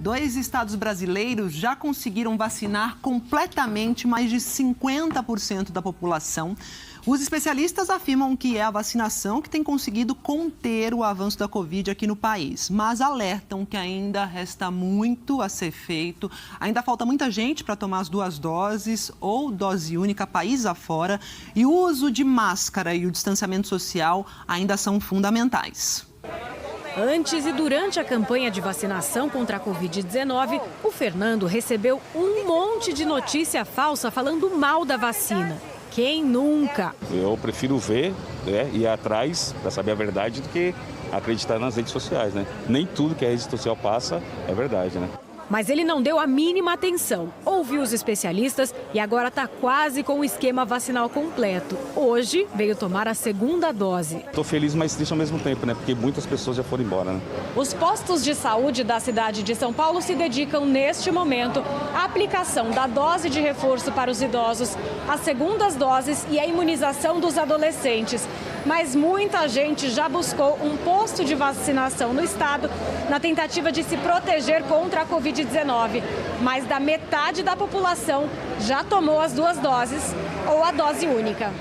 2 estados brasileiros já conseguiram vacinar completamente mais de 50% da população. Os especialistas afirmam que é a vacinação que tem conseguido conter o avanço da Covid aqui no país, mas alertam que ainda resta muito a ser feito. Ainda falta muita gente para tomar as 2 doses ou dose única país afora, e o uso de máscara e o distanciamento social ainda são fundamentais. Antes e durante a campanha de vacinação contra a Covid-19, o Fernando recebeu um monte de notícia falsa falando mal da vacina. Quem nunca? Eu prefiro ver, ir atrás para saber a verdade do que acreditar nas redes sociais, né? Nem tudo que a rede social passa é verdade, né? Mas ele não deu a mínima atenção, ouviu os especialistas e agora está quase com o esquema vacinal completo. Hoje veio tomar a 2ª dose. Estou feliz, mas triste ao mesmo tempo, né? Porque muitas pessoas já foram embora, né? Os postos de saúde da cidade de São Paulo se dedicam neste momento à aplicação da dose de reforço para os idosos, as 2ª doses e a imunização dos adolescentes. Mas muita gente já buscou um posto de vacinação no estado na tentativa de se proteger contra a Covid-19. Mais da metade da população já tomou as 2 doses ou a dose única.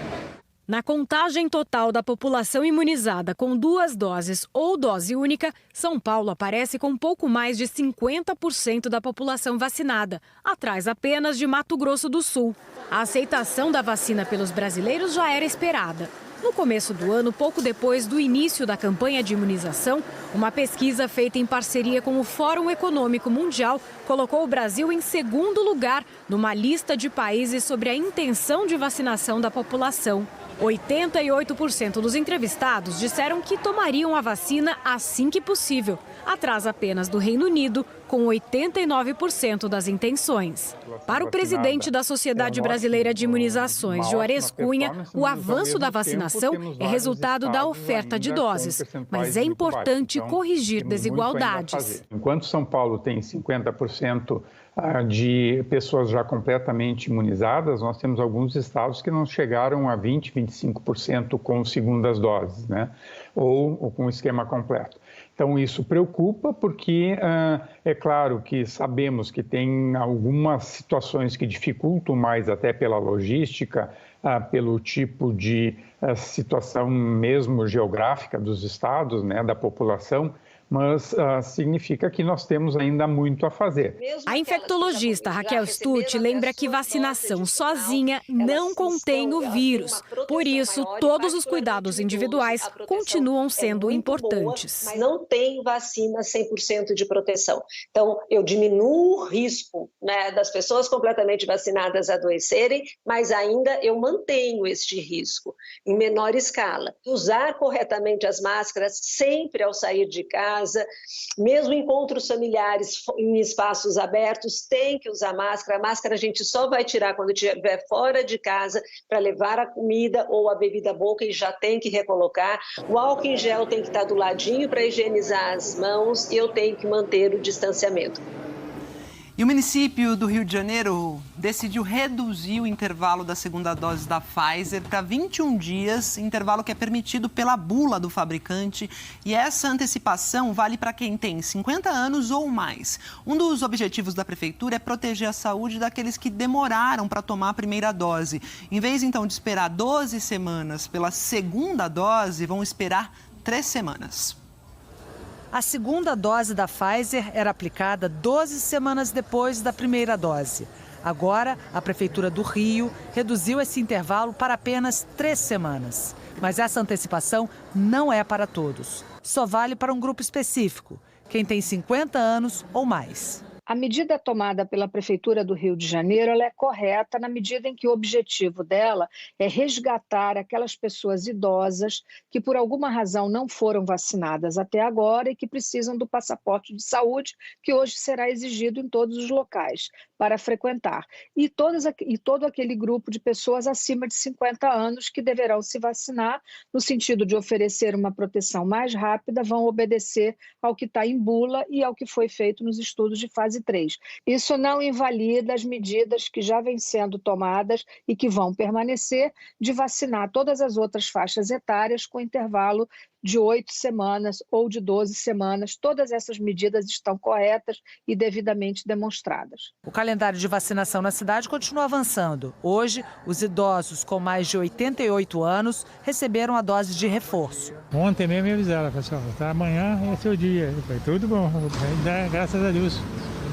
Na contagem total da população imunizada com 2 doses ou dose única, São Paulo aparece com pouco mais de 50% da população vacinada, atrás apenas de Mato Grosso do Sul. A aceitação da vacina pelos brasileiros já era esperada. No começo do ano, pouco depois do início da campanha de imunização, uma pesquisa feita em parceria com o Fórum Econômico Mundial colocou o Brasil em 2º lugar numa lista de países sobre a intenção de vacinação da população. 88% dos entrevistados disseram que tomariam a vacina assim que possível, atrás apenas do Reino Unido, com 89% das intenções. Para o presidente da Sociedade Brasileira de Imunizações, Juarez Cunha, o avanço da vacinação é resultado da oferta de doses, mas é importante corrigir desigualdades. Enquanto São Paulo tem 50% de pessoas já completamente imunizadas, nós temos alguns estados que não chegaram a 20%, 25% com 2ª doses, né? ou com o esquema completo. Então, isso preocupa porque é claro que sabemos que tem algumas situações que dificultam mais até pela logística, pelo tipo de situação mesmo geográfica dos estados, né, da população, mas significa que nós temos ainda muito a fazer. A infectologista Raquel Stutt lembra que vacinação sozinha não contém o vírus. Por isso, todos os cuidados individuais continuam sendo importantes. Mas não tem vacina 100% de proteção. Então, eu diminuo o risco, né, das pessoas completamente vacinadas adoecerem, mas ainda eu mantenho este risco em menor escala. Usar corretamente as máscaras sempre ao sair de casa, mesmo encontros familiares em espaços abertos, tem que usar máscara. A máscara a gente só vai tirar quando estiver fora de casa para levar a comida ou a bebida à boca e já tem que recolocar. O álcool em gel tem que estar do ladinho para higienizar as mãos e eu tenho que manter o distanciamento. E o município do Rio de Janeiro decidiu reduzir o intervalo da 2ª dose da Pfizer para 21 dias, intervalo que é permitido pela bula do fabricante. E essa antecipação vale para quem tem 50 anos ou mais. Um dos objetivos da prefeitura é proteger a saúde daqueles que demoraram para tomar a primeira dose. Em vez, então, de esperar 12 semanas pela 2ª dose, vão esperar 3 semanas. A 2ª dose da Pfizer era aplicada 12 semanas depois da primeira dose. Agora, a Prefeitura do Rio reduziu esse intervalo para apenas 3 semanas. Mas essa antecipação não é para todos. Só vale para um grupo específico, quem tem 50 anos ou mais. A medida tomada pela Prefeitura do Rio de Janeiro ela é correta na medida em que o objetivo dela é resgatar aquelas pessoas idosas que por alguma razão não foram vacinadas até agora e que precisam do passaporte de saúde, que hoje será exigido em todos os locais para frequentar. E todo aquele grupo de pessoas acima de 50 anos que deverão se vacinar no sentido de oferecer uma proteção mais rápida, vão obedecer ao que está em bula e ao que foi feito nos estudos de fase 3. Isso não invalida as medidas que já vêm sendo tomadas e que vão permanecer de vacinar todas as outras faixas etárias com intervalo de 8 semanas ou de 12 semanas. Todas essas medidas estão corretas e devidamente demonstradas. O calendário de vacinação na cidade continua avançando. Hoje, os idosos com mais de 88 anos receberam a dose de reforço. Ontem mesmo me avisaram, pessoal, amanhã é seu dia. Foi tudo bom, graças a Deus.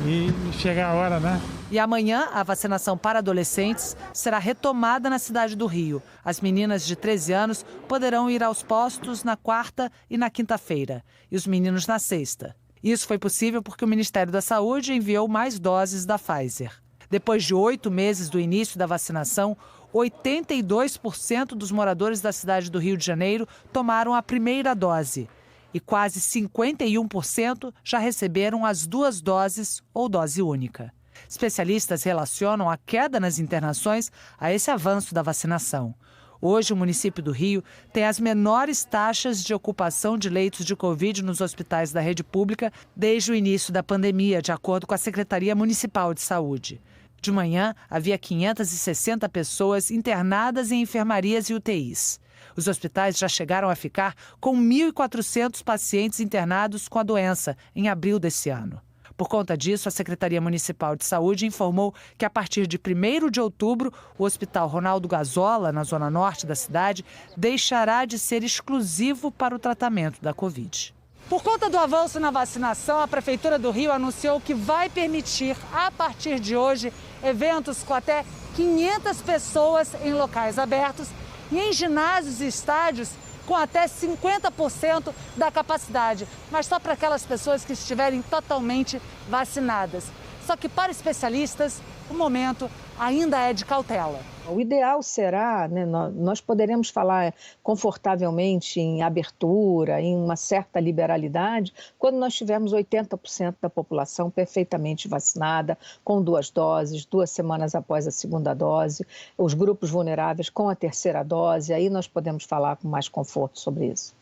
E chegar a hora, né? E amanhã, a vacinação para adolescentes será retomada na cidade do Rio. As meninas de 13 anos poderão ir aos postos na quarta e na quinta-feira, e os meninos na sexta. Isso foi possível porque o Ministério da Saúde enviou mais doses da Pfizer. Depois de 8 meses do início da vacinação, 82% dos moradores da cidade do Rio de Janeiro tomaram a primeira dose. E quase 51% já receberam as 2 doses ou dose única. Especialistas relacionam a queda nas internações a esse avanço da vacinação. Hoje, o município do Rio tem as menores taxas de ocupação de leitos de Covid nos hospitais da rede pública desde o início da pandemia, de acordo com a Secretaria Municipal de Saúde. De manhã, havia 560 pessoas internadas em enfermarias e UTIs. Os hospitais já chegaram a ficar com 1.400 pacientes internados com a doença em abril desse ano. Por conta disso, a Secretaria Municipal de Saúde informou que, a partir de 1º de outubro, o Hospital Ronaldo Gazola, na zona norte da cidade, deixará de ser exclusivo para o tratamento da Covid. Por conta do avanço na vacinação, a Prefeitura do Rio anunciou que vai permitir, a partir de hoje, eventos com até 500 pessoas em locais abertos e em ginásios e estádios com até 50% da capacidade, mas só para aquelas pessoas que estiverem totalmente vacinadas. Só que, para especialistas, o momento ainda é de cautela. O ideal será, nós poderemos falar confortavelmente em abertura, em uma certa liberalidade, quando nós tivermos 80% da população perfeitamente vacinada, com 2 doses, 2 semanas após a segunda dose, os grupos vulneráveis com a terceira dose, aí nós podemos falar com mais conforto sobre isso.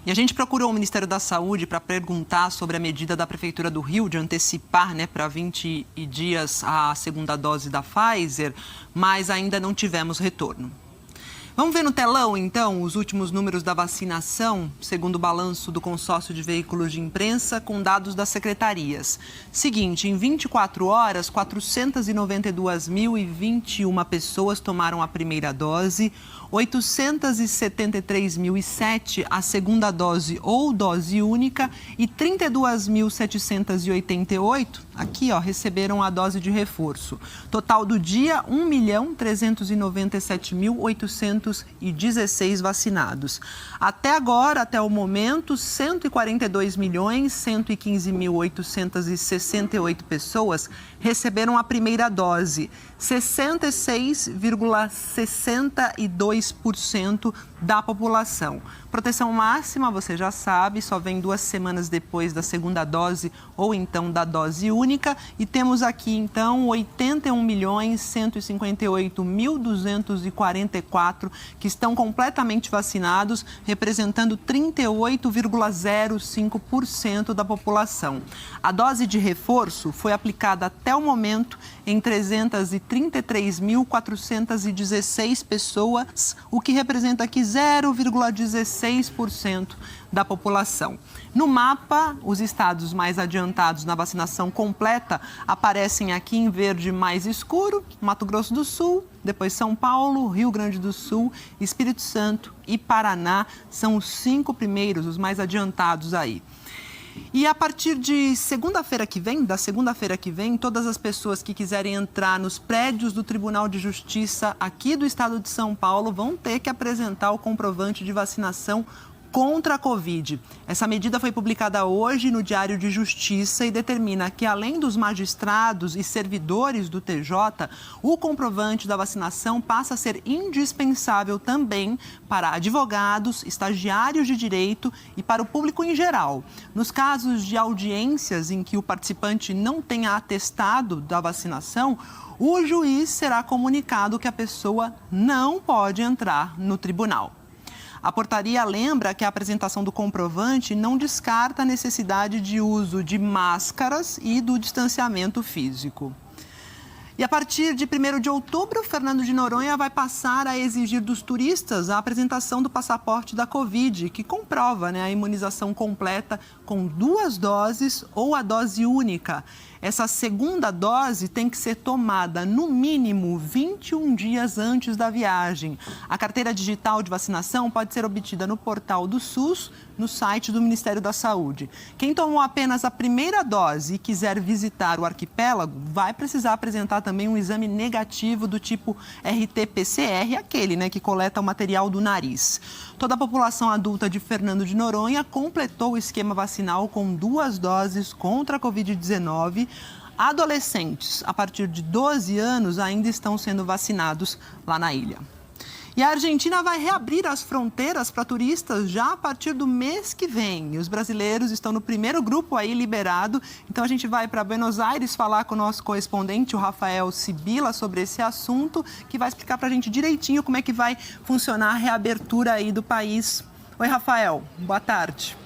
E a gente procurou o Ministério da Saúde para perguntar sobre a medida da Prefeitura do Rio de antecipar, para 20 dias a segunda dose da Pfizer, mas ainda não tivemos retorno. Vamos ver no telão, então, os últimos números da vacinação, segundo o balanço do consórcio de veículos de imprensa, com dados das secretarias. Seguinte, em 24 horas, 492.021 pessoas tomaram a primeira dose, 873.007 a segunda dose ou dose única e 32.788, aqui, receberam a dose de reforço. Total do dia, 1.397.816 vacinados. Até agora, até o momento, 142.115.868 pessoas receberam a primeira dose. 66,62% da população. Proteção máxima, você já sabe, só vem 2 semanas depois da segunda dose ou então da dose única. E temos aqui, então, 81.158.244 que estão completamente vacinados, representando 38,05% da população. A dose de reforço foi aplicada até o momento em 333.416 pessoas, o que representa aqui 0,16% da população. No mapa, os estados mais adiantados na vacinação completa aparecem aqui em verde mais escuro: Mato Grosso do Sul, depois São Paulo, Rio Grande do Sul, Espírito Santo e Paraná são os 5 primeiros, os mais adiantados aí. E a partir de segunda-feira que vem, todas as pessoas que quiserem entrar nos prédios do Tribunal de Justiça aqui do estado de São Paulo vão ter que apresentar o comprovante de vacinação contra a Covid. Essa medida foi publicada hoje no Diário de Justiça e determina que, além dos magistrados e servidores do TJ, o comprovante da vacinação passa a ser indispensável também para advogados, estagiários de direito e para o público em geral. Nos casos de audiências em que o participante não tenha atestado da vacinação, o juiz será comunicado que a pessoa não pode entrar no tribunal. A portaria lembra que a apresentação do comprovante não descarta a necessidade de uso de máscaras e do distanciamento físico. E a partir de 1º de outubro, Fernando de Noronha vai passar a exigir dos turistas a apresentação do passaporte da Covid, que comprova, a imunização completa com 2 doses ou a dose única. Essa segunda dose tem que ser tomada, no mínimo, 21 dias antes da viagem. A carteira digital de vacinação pode ser obtida no portal do SUS, no site do Ministério da Saúde. Quem tomou apenas a primeira dose e quiser visitar o arquipélago, vai precisar apresentar também um exame negativo do tipo RT-PCR, aquele que coleta o material do nariz. Toda a população adulta de Fernando de Noronha completou o esquema vacinal com 2 doses contra a Covid-19. Adolescentes a partir de 12 anos ainda estão sendo vacinados lá na ilha. E a Argentina vai reabrir as fronteiras para turistas já a partir do mês que vem. E os brasileiros estão no primeiro grupo aí liberado. Então a gente vai para Buenos Aires falar com o nosso correspondente, o Rafael Sibila, sobre esse assunto, que vai explicar para a gente direitinho como é que vai funcionar a reabertura aí do país. Oi, Rafael. Boa tarde.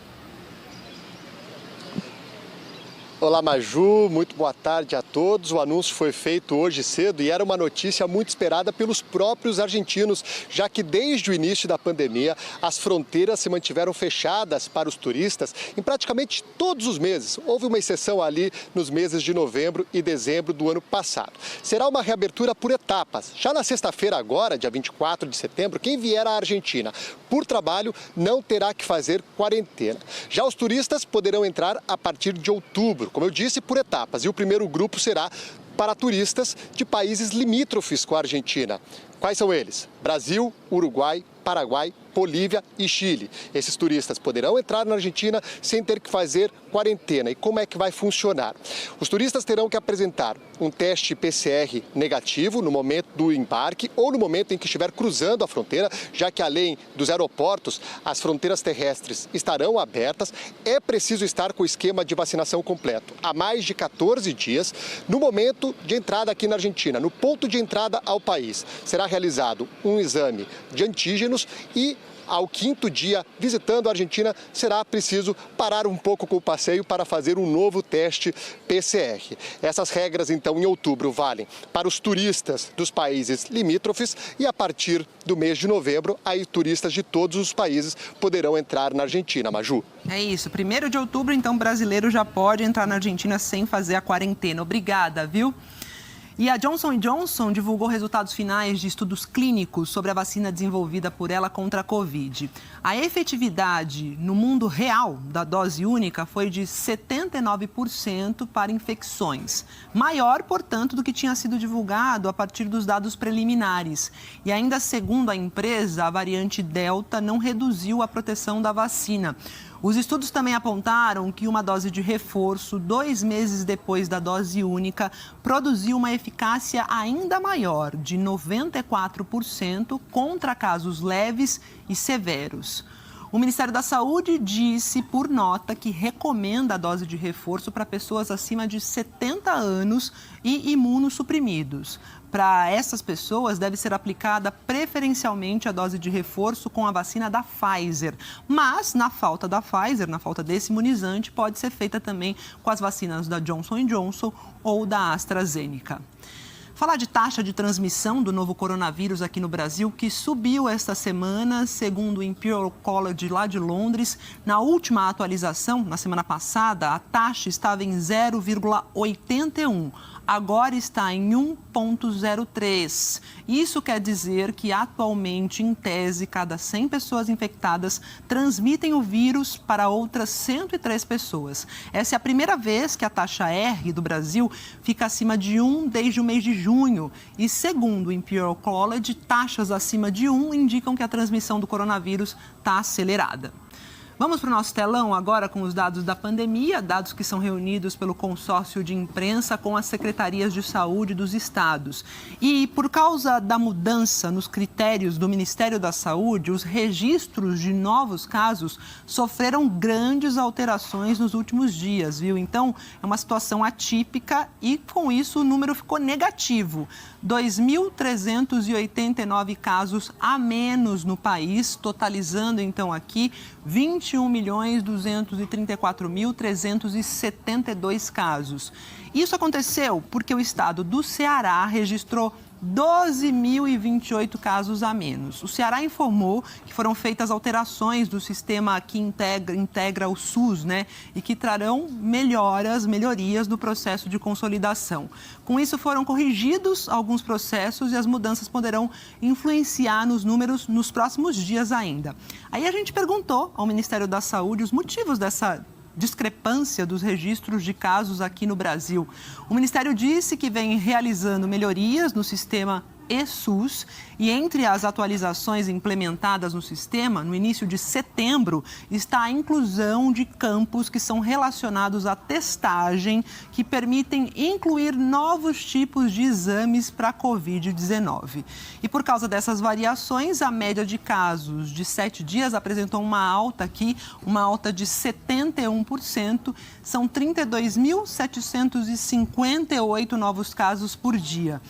Olá, Maju, muito boa tarde a todos. O anúncio foi feito hoje cedo e era uma notícia muito esperada pelos próprios argentinos, já que desde o início da pandemia as fronteiras se mantiveram fechadas para os turistas em praticamente todos os meses. Houve uma exceção ali nos meses de novembro e dezembro do ano passado. Será uma reabertura por etapas. Já na sexta-feira agora, dia 24 de setembro, quem vier à Argentina por trabalho não terá que fazer quarentena. Já os turistas poderão entrar a partir de outubro, como eu disse, por etapas. E o primeiro grupo será para turistas de países limítrofes com a Argentina. Quais são eles? Brasil, Uruguai, Paraguai, Bolívia e Chile. Esses turistas poderão entrar na Argentina sem ter que fazer quarentena. E como é que vai funcionar? Os turistas terão que apresentar um teste PCR negativo no momento do embarque ou no momento em que estiver cruzando a fronteira, já que além dos aeroportos, as fronteiras terrestres estarão abertas. É preciso estar com o esquema de vacinação completo há mais de 14 dias. No momento de entrada aqui na Argentina, no ponto de entrada ao país, será realizado um exame de antígenos e ao 5º dia visitando a Argentina, será preciso parar um pouco com o passeio para fazer um novo teste PCR. Essas regras, então, em outubro, valem para os turistas dos países limítrofes e a partir do mês de novembro, aí turistas de todos os países poderão entrar na Argentina. Maju. É isso, 1º de outubro, então, o brasileiro já pode entrar na Argentina sem fazer a quarentena. Obrigada, viu? E a Johnson & Johnson divulgou resultados finais de estudos clínicos sobre a vacina desenvolvida por ela contra a Covid. A efetividade no mundo real da dose única foi de 79% para infecções. Maior, portanto, do que tinha sido divulgado a partir dos dados preliminares. E ainda segundo a empresa, a variante Delta não reduziu a proteção da vacina. Os estudos também apontaram que uma dose de reforço, 2 meses depois da dose única, produziu uma eficácia ainda maior, de 94%, contra casos leves e severos. O Ministério da Saúde disse, por nota, que recomenda a dose de reforço para pessoas acima de 70 anos e imunossuprimidos. Para essas pessoas, deve ser aplicada preferencialmente a dose de reforço com a vacina da Pfizer. Mas, na falta da Pfizer, na falta desse imunizante, pode ser feita também com as vacinas da Johnson & Johnson ou da AstraZeneca. Falar de taxa de transmissão do novo coronavírus aqui no Brasil, que subiu esta semana, segundo o Imperial College lá de Londres. Na última atualização, na semana passada, a taxa estava em 0,81. Agora está em 1,03. Isso quer dizer que, atualmente, em tese, cada 100 pessoas infectadas transmitem o vírus para outras 103 pessoas. Essa é a primeira vez que a taxa R do Brasil fica acima de 1 desde o mês de junho. E, segundo o Imperial College, taxas acima de 1 indicam que a transmissão do coronavírus está acelerada. Vamos para o nosso telão agora com os dados da pandemia, dados que são reunidos pelo consórcio de imprensa com as secretarias de saúde dos estados. E por causa da mudança nos critérios do Ministério da Saúde, os registros de novos casos sofreram grandes alterações nos últimos dias, viu? Então, é uma situação atípica e, com isso, o número ficou negativo. 2.389 casos a menos no país, totalizando, então, aqui 21 21.234.372 casos. Isso aconteceu porque o estado do Ceará registrou 12.028 casos a menos. O Ceará informou que foram feitas alterações do sistema que integra o SUS, e que trarão melhorias no processo de consolidação. Com isso, foram corrigidos alguns processos e as mudanças poderão influenciar nos números nos próximos dias ainda. Aí a gente perguntou ao Ministério da Saúde os motivos dessa discrepância dos registros de casos aqui no Brasil. O Ministério disse que vem realizando melhorias no sistema e-SUS e entre as atualizações implementadas no sistema, no início de setembro, está a inclusão de campos que são relacionados à testagem, que permitem incluir novos tipos de exames para a Covid-19. E por causa dessas variações, a média de casos de 7 dias apresentou uma alta de 71%, são 32.758 novos casos por dia.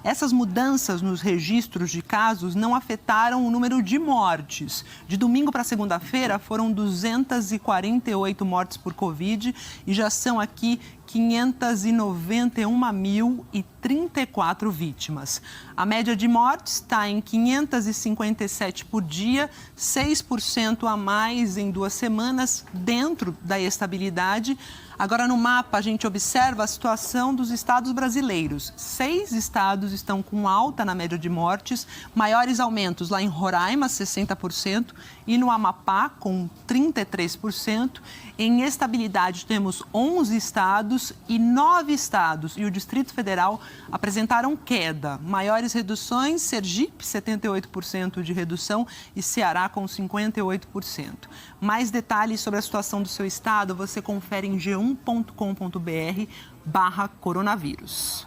Essas mudanças nos registros de casos não afetaram o número de mortes. De domingo para segunda-feira, foram 248 mortes por Covid e já são aqui 591.034 vítimas. A média de mortes está em 557 por dia, 6% a mais em 2 semanas, dentro da estabilidade. Agora, no mapa, a gente observa a situação dos estados brasileiros. 6 estados estão com alta na média de mortes, maiores aumentos lá em Roraima, 60%, e no Amapá, com 33%. Em estabilidade, temos 11 estados e 9 estados e o Distrito Federal apresentaram queda. Maiores reduções, Sergipe, 78% de redução e Ceará com 58%. Mais detalhes sobre a situação do seu estado você confere em g1.com.br/coronavírus.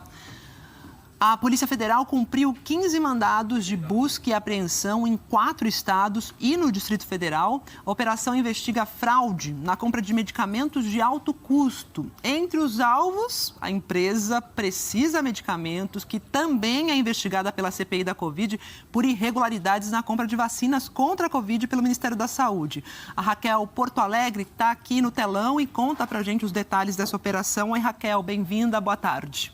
A Polícia Federal cumpriu 15 mandados de busca e apreensão em 4 estados e no Distrito Federal. A operação investiga fraude na compra de medicamentos de alto custo. Entre os alvos, a empresa Precisa Medicamentos, que também é investigada pela CPI da Covid por irregularidades na compra de vacinas contra a Covid pelo Ministério da Saúde. A Raquel Porto Alegre está aqui no telão e conta pra gente os detalhes dessa operação. Oi, Raquel, bem-vinda, boa tarde.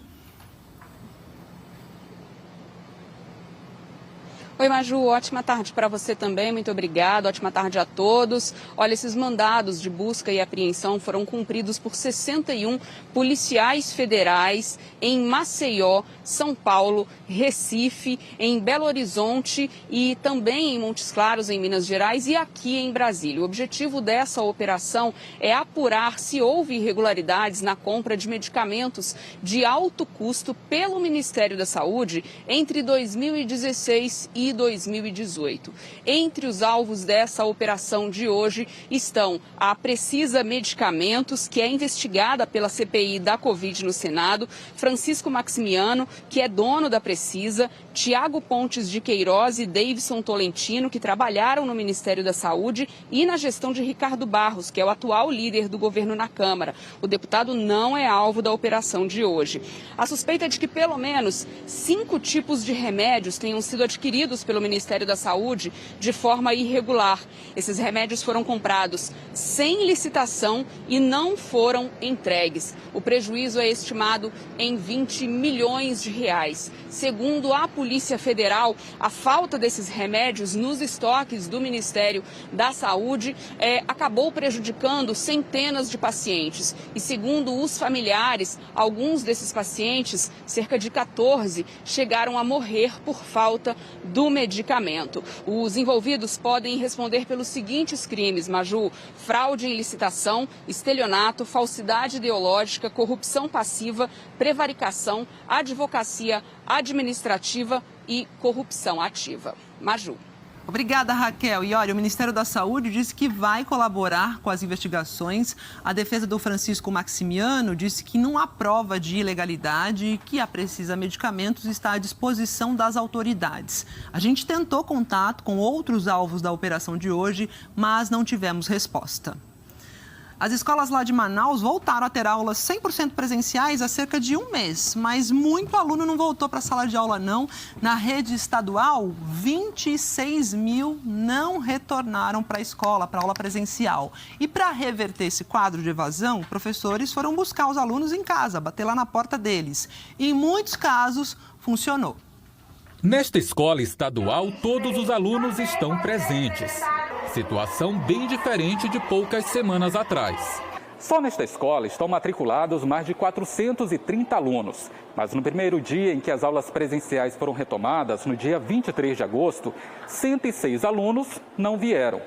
Oi, Maju, ótima tarde para você também, muito obrigada, ótima tarde a todos. Olha, esses mandados de busca e apreensão foram cumpridos por 61 policiais federais em Maceió, São Paulo, Recife, em Belo Horizonte e também em Montes Claros, em Minas Gerais e aqui em Brasília. O objetivo dessa operação é apurar se houve irregularidades na compra de medicamentos de alto custo pelo Ministério da Saúde entre 2016 e 2018. Entre os alvos dessa operação de hoje estão a Precisa Medicamentos, que é investigada pela CPI da Covid no Senado, Francisco Maximiano, que é dono da Precisa, Tiago Pontes de Queiroz e Davidson Tolentino, que trabalharam no Ministério da Saúde e na gestão de Ricardo Barros, que é o atual líder do governo na Câmara. O deputado não é alvo da operação de hoje. A suspeita é de que pelo menos 5 tipos de remédios tenham sido adquiridos pelo Ministério da Saúde de forma irregular. Esses remédios foram comprados sem licitação e não foram entregues. O prejuízo é estimado em 20 milhões de reais. Segundo a Polícia Federal, a falta desses remédios nos estoques do Ministério da Saúde acabou prejudicando centenas de pacientes. E segundo os familiares, alguns desses pacientes, cerca de 14, chegaram a morrer por falta do medicamento. Os envolvidos podem responder pelos seguintes crimes, Maju: fraude em licitação, estelionato, falsidade ideológica, corrupção passiva, prevaricação, advocacia administrativa e corrupção ativa. Maju. Obrigada, Raquel. E olha, o Ministério da Saúde disse que vai colaborar com as investigações. A defesa do Francisco Maximiano disse que não há prova de ilegalidade e que a Precisa Medicamentos está à disposição das autoridades. A gente tentou contato com outros alvos da operação de hoje, mas não tivemos resposta. As escolas lá de Manaus voltaram a ter aulas 100% presenciais há cerca de um mês, mas muito aluno não voltou para a sala de aula, não. Na rede estadual, 26 mil não retornaram para a escola, para a aula presencial. E para reverter esse quadro de evasão, professores foram buscar os alunos em casa, bater lá na porta deles. E, em muitos casos, funcionou. Nesta escola estadual, todos os alunos estão presentes. Situação bem diferente de poucas semanas atrás. Só nesta escola estão matriculados mais de 430 alunos. Mas no primeiro dia em que as aulas presenciais foram retomadas, no dia 23 de agosto, 106 alunos não vieram.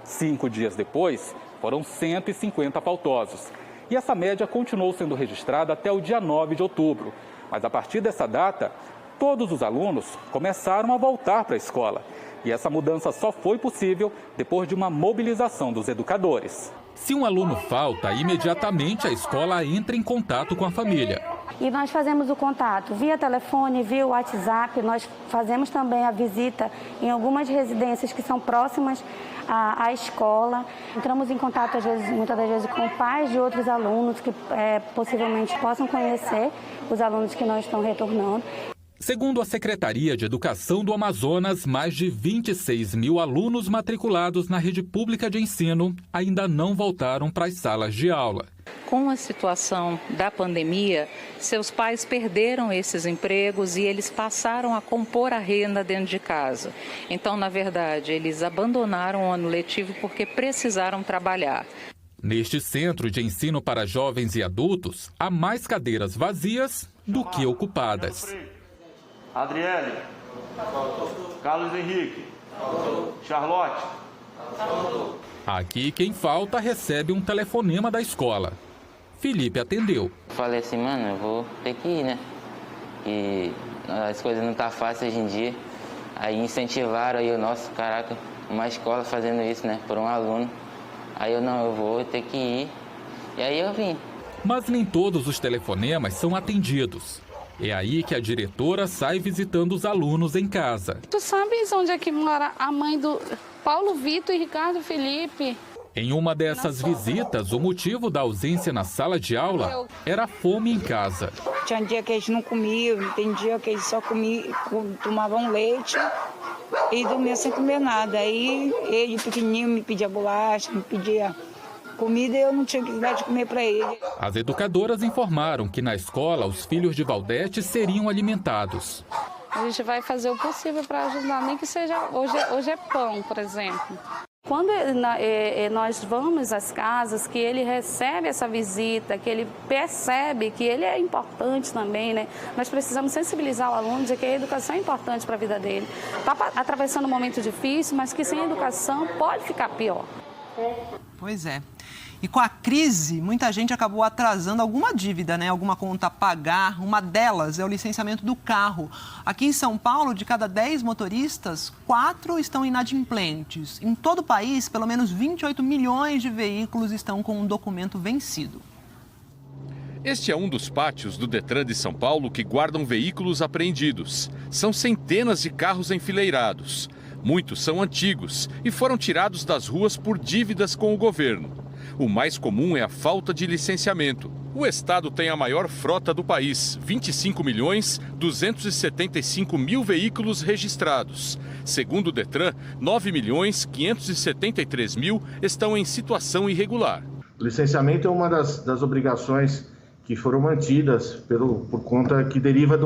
5 dias depois, foram 150 faltosos. E essa média continuou sendo registrada até o dia 9 de outubro. Mas a partir dessa data, todos os alunos começaram a voltar para a escola. E essa mudança só foi possível depois de uma mobilização dos educadores. Se um aluno falta, imediatamente a escola entra em contato com a família. E nós fazemos o contato via telefone, via WhatsApp, nós fazemos também a visita em algumas residências que são próximas à escola. Entramos em contato, muitas das vezes, com pais de outros alunos que possivelmente possam conhecer os alunos que não estão retornando. Segundo a Secretaria de Educação do Amazonas, mais de 26 mil alunos matriculados na rede pública de ensino ainda não voltaram para as salas de aula. Com a situação da pandemia, seus pais perderam esses empregos e eles passaram a compor a renda dentro de casa. Então, na verdade, eles abandonaram o ano letivo porque precisaram trabalhar. Neste centro de ensino para jovens e adultos, há mais cadeiras vazias do que ocupadas. Adriele, Carlos Henrique, Charlotte. Aqui quem falta recebe um telefonema da escola. Felipe atendeu. Falei assim, mano, eu vou ter que ir, né? E as coisas não tá fáceis hoje em dia. Aí incentivaram aí, nossa, caraca, uma escola fazendo isso, né? Por um aluno. Aí eu vou ter que ir. E aí eu vim. Mas nem todos os telefonemas são atendidos. É aí que a diretora sai visitando os alunos em casa. Tu sabes onde é que mora a mãe do Paulo Vitor e Ricardo Felipe? Em uma dessas visitas, o motivo da ausência na sala de aula era a fome em casa. Tinha dia que eles não comiam, tem dia que eles só tomavam leite e dormiam sem comer nada. Aí ele, pequenininho, me pedia bolacha, me pedia comida e eu não tinha que dar de comer para ele. As educadoras informaram que na escola os filhos de Valdete seriam alimentados. A gente vai fazer o possível para ajudar, nem que seja hoje é pão, por exemplo. Quando nós vamos às casas, que ele recebe essa visita, que ele percebe que ele é importante também, né? Nós precisamos sensibilizar o aluno de que a educação é importante para a vida dele. Está atravessando um momento difícil, mas que sem educação pode ficar pior. Pois é. E com a crise, muita gente acabou atrasando alguma dívida, né? Alguma conta a pagar. Uma delas é o licenciamento do carro. Aqui em São Paulo, de cada 10 motoristas, 4 estão inadimplentes. Em todo o país, pelo menos 28 milhões de veículos estão com um documento vencido. Este é um dos pátios do Detran de São Paulo que guardam veículos apreendidos. São centenas de carros enfileirados. Muitos são antigos e foram tirados das ruas por dívidas com o governo. O mais comum é a falta de licenciamento. O estado tem a maior frota do país, 25.275.000 veículos registrados. Segundo o Detran, 9.573.000 estão em situação irregular. O licenciamento é uma das obrigações que foram mantidas por conta que deriva de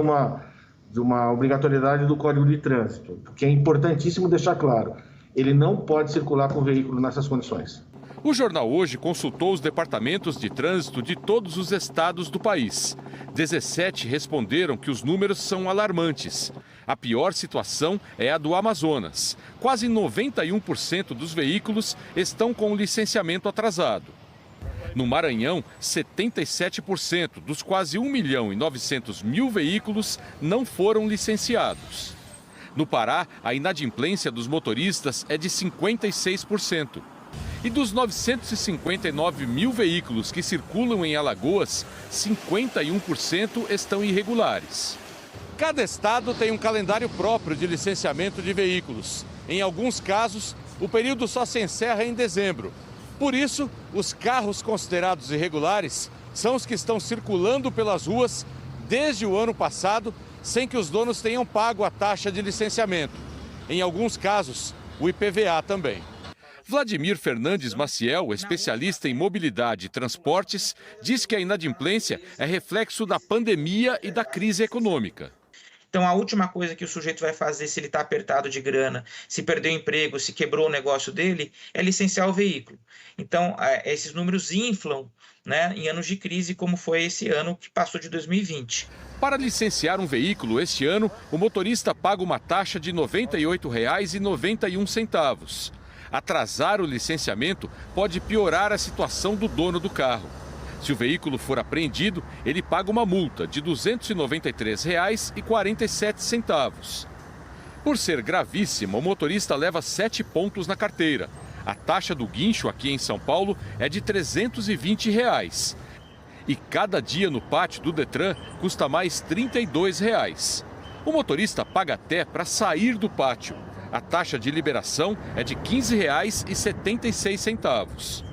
uma obrigatoriedade do Código de Trânsito, que é importantíssimo deixar claro. Ele não pode circular com o veículo nessas condições. O Jornal Hoje consultou os departamentos de trânsito de todos os estados do país. 17 responderam que os números são alarmantes. A pior situação é a do Amazonas. Quase 91% dos veículos estão com o licenciamento atrasado. No Maranhão, 77% dos quase 1.900.000 veículos não foram licenciados. No Pará, a inadimplência dos motoristas é de 56%. E dos 959.000 veículos que circulam em Alagoas, 51% estão irregulares. Cada estado tem um calendário próprio de licenciamento de veículos. Em alguns casos, o período só se encerra em dezembro. Por isso, os carros considerados irregulares são os que estão circulando pelas ruas desde o ano passado, sem que os donos tenham pago a taxa de licenciamento. Em alguns casos, o IPVA também. Vladimir Fernandes Maciel, especialista em mobilidade e transportes, diz que a inadimplência é reflexo da pandemia e da crise econômica. Então, a última coisa que o sujeito vai fazer se ele está apertado de grana, se perdeu o emprego, se quebrou o negócio dele, é licenciar o veículo. Então, esses números inflam, né, em anos de crise, como foi esse ano que passou de 2020. Para licenciar um veículo este ano, o motorista paga uma taxa de R$ 98,91. Atrasar o licenciamento pode piorar a situação do dono do carro. Se o veículo for apreendido, ele paga uma multa de R$ 293,47. Por ser gravíssima, o motorista leva 7 pontos na carteira. A taxa do guincho aqui em São Paulo é de R$ 320. E cada dia no pátio do Detran custa mais R$ 32. O motorista paga até para sair do pátio. A taxa de liberação é de R$ 15,76.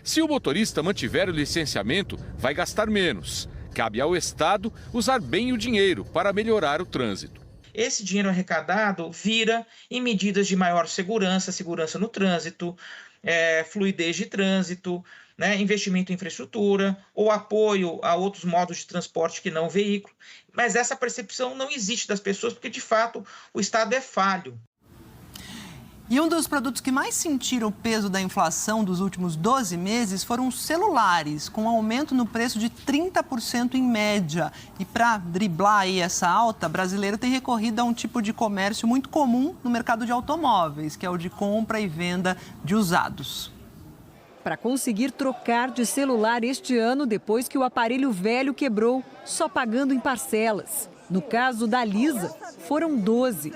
Se o motorista mantiver o licenciamento, vai gastar menos. Cabe ao Estado usar bem o dinheiro para melhorar o trânsito. Esse dinheiro arrecadado vira em medidas de maior segurança, segurança no trânsito, fluidez de trânsito, né, investimento em infraestrutura ou apoio a outros modos de transporte que não o veículo. Mas essa percepção não existe das pessoas porque, de fato, o Estado é falho. E um dos produtos que mais sentiram o peso da inflação dos últimos 12 meses foram os celulares, com um aumento no preço de 30% em média. E para driblar aí essa alta, brasileiro tem recorrido a um tipo de comércio muito comum no mercado de automóveis, que é o de compra e venda de usados. Para conseguir trocar de celular este ano, depois que o aparelho velho quebrou, só pagando em parcelas. No caso da Lisa, foram 12.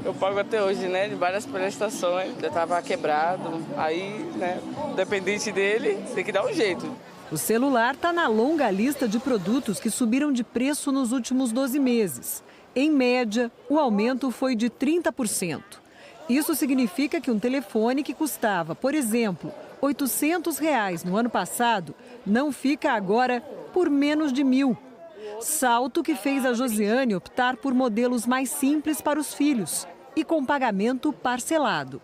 Eu pago até hoje, né, de várias prestações, já estava quebrado, aí, né, dependente dele, tem que dar um jeito. O celular está na longa lista de produtos que subiram de preço nos últimos 12 meses. Em média, o aumento foi de 30%. Isso significa que um telefone que custava, por exemplo, R$ 800 no ano passado, não fica agora por menos de R$ 1.000. Salto que fez a Josiane optar por modelos mais simples para os filhos e com pagamento parcelado.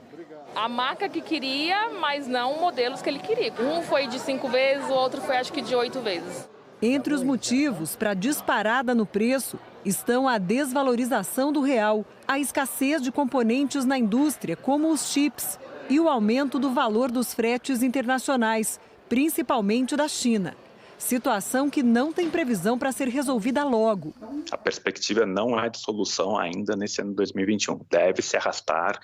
A marca que queria, mas não modelos que ele queria. Um foi de 5 vezes, o outro foi acho que de 8 vezes. Entre os motivos para a disparada no preço estão a desvalorização do real, a escassez de componentes na indústria, como os chips, e o aumento do valor dos fretes internacionais, principalmente da China. Situação que não tem previsão para ser resolvida logo. A perspectiva não é de solução ainda nesse ano de 2021. Deve se arrastar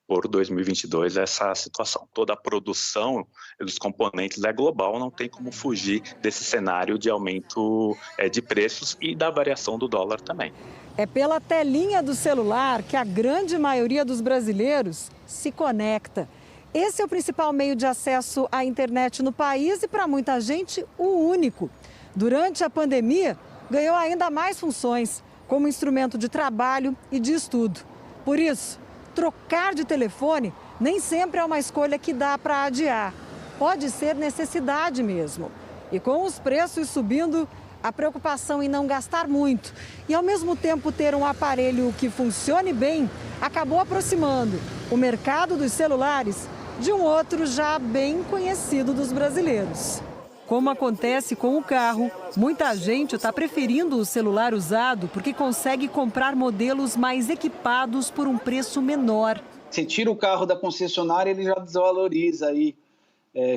por 2022 essa situação. Toda a produção dos componentes é global, não tem como fugir desse cenário de aumento de preços e da variação do dólar também. É pela telinha do celular que a grande maioria dos brasileiros se conecta. Esse é o principal meio de acesso à internet no país e, para muita gente, o único. Durante a pandemia, ganhou ainda mais funções, como instrumento de trabalho e de estudo. Por isso, trocar de telefone nem sempre é uma escolha que dá para adiar. Pode ser necessidade mesmo. E com os preços subindo, a preocupação em não gastar muito e, ao mesmo tempo, ter um aparelho que funcione bem, acabou aproximando o mercado dos celulares de um outro já bem conhecido dos brasileiros. Como acontece com o carro, muita gente está preferindo o celular usado porque consegue comprar modelos mais equipados por um preço menor. Você tira o carro da concessionária, ele já desvaloriza aí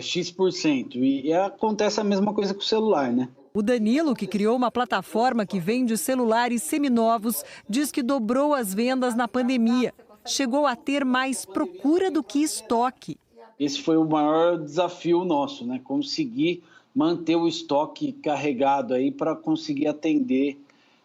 X%. E acontece a mesma coisa com o celular, né? O Danilo, que criou uma plataforma que vende celulares seminovos, diz que dobrou as vendas na pandemia. Chegou a ter mais procura do que estoque. Esse foi o maior desafio nosso, né? Conseguir manter o estoque carregado aí para conseguir atender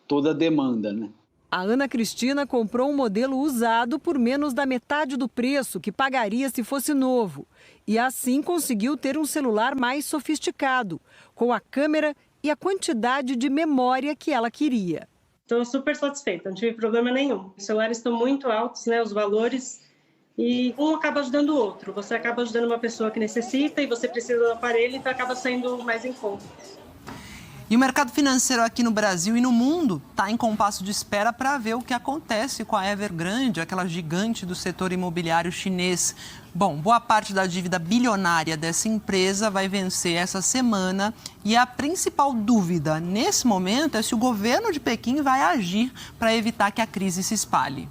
toda a demanda, né? A Ana Cristina comprou um modelo usado por menos da metade do preço que pagaria se fosse novo. E assim conseguiu ter um celular mais sofisticado, com a câmera e a quantidade de memória que ela queria. Estou super satisfeita, não tive problema nenhum. Os celulares estão muito altos, né, os valores, e um acaba ajudando o outro. Você acaba ajudando uma pessoa que necessita e você precisa do aparelho, então acaba saindo mais em conta. E o mercado financeiro aqui no Brasil e no mundo está em compasso de espera para ver o que acontece com a Evergrande, aquela gigante do setor imobiliário chinês. Bom, boa parte da dívida bilionária dessa empresa vai vencer essa semana e a principal dúvida nesse momento é se o governo de Pequim vai agir para evitar que a crise se espalhe.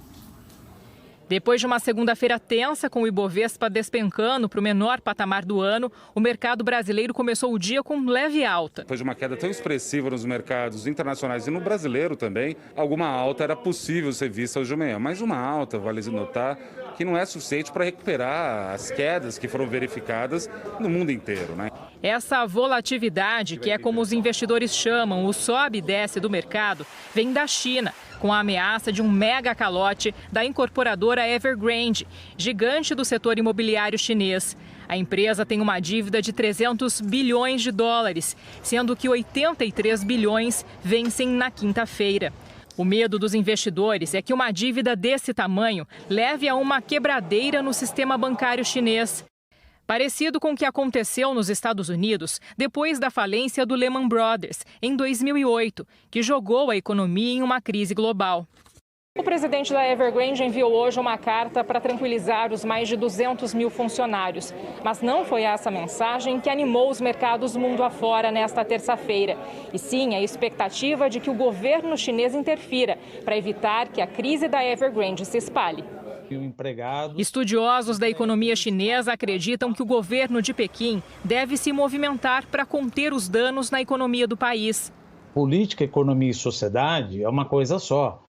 Depois de uma segunda-feira tensa, com o Ibovespa despencando para o menor patamar do ano, o mercado brasileiro começou o dia com leve alta. Depois de uma queda tão expressiva nos mercados internacionais e no brasileiro também, alguma alta era possível ser vista hoje de manhã. Mas uma alta, vale notar, que não é suficiente para recuperar as quedas que foram verificadas no mundo inteiro, né? Essa volatilidade, que é como os investidores chamam o sobe e desce do mercado, vem da China, com a ameaça de um mega calote da incorporadora Evergrande, gigante do setor imobiliário chinês. A empresa tem uma dívida de 300 bilhões de dólares, sendo que 83 bilhões vencem na quinta-feira. O medo dos investidores é que uma dívida desse tamanho leve a uma quebradeira no sistema bancário chinês. Parecido com o que aconteceu nos Estados Unidos depois da falência do Lehman Brothers, em 2008, que jogou a economia em uma crise global. O presidente da Evergrande enviou hoje uma carta para tranquilizar os mais de 200 mil funcionários. Mas não foi essa mensagem que animou os mercados mundo afora nesta terça-feira. E sim a expectativa de que o governo chinês interfira para evitar que a crise da Evergrande se espalhe. Estudiosos da economia chinesa acreditam que o governo de Pequim deve se movimentar para conter os danos na economia do país. Política, economia e sociedade é uma coisa só.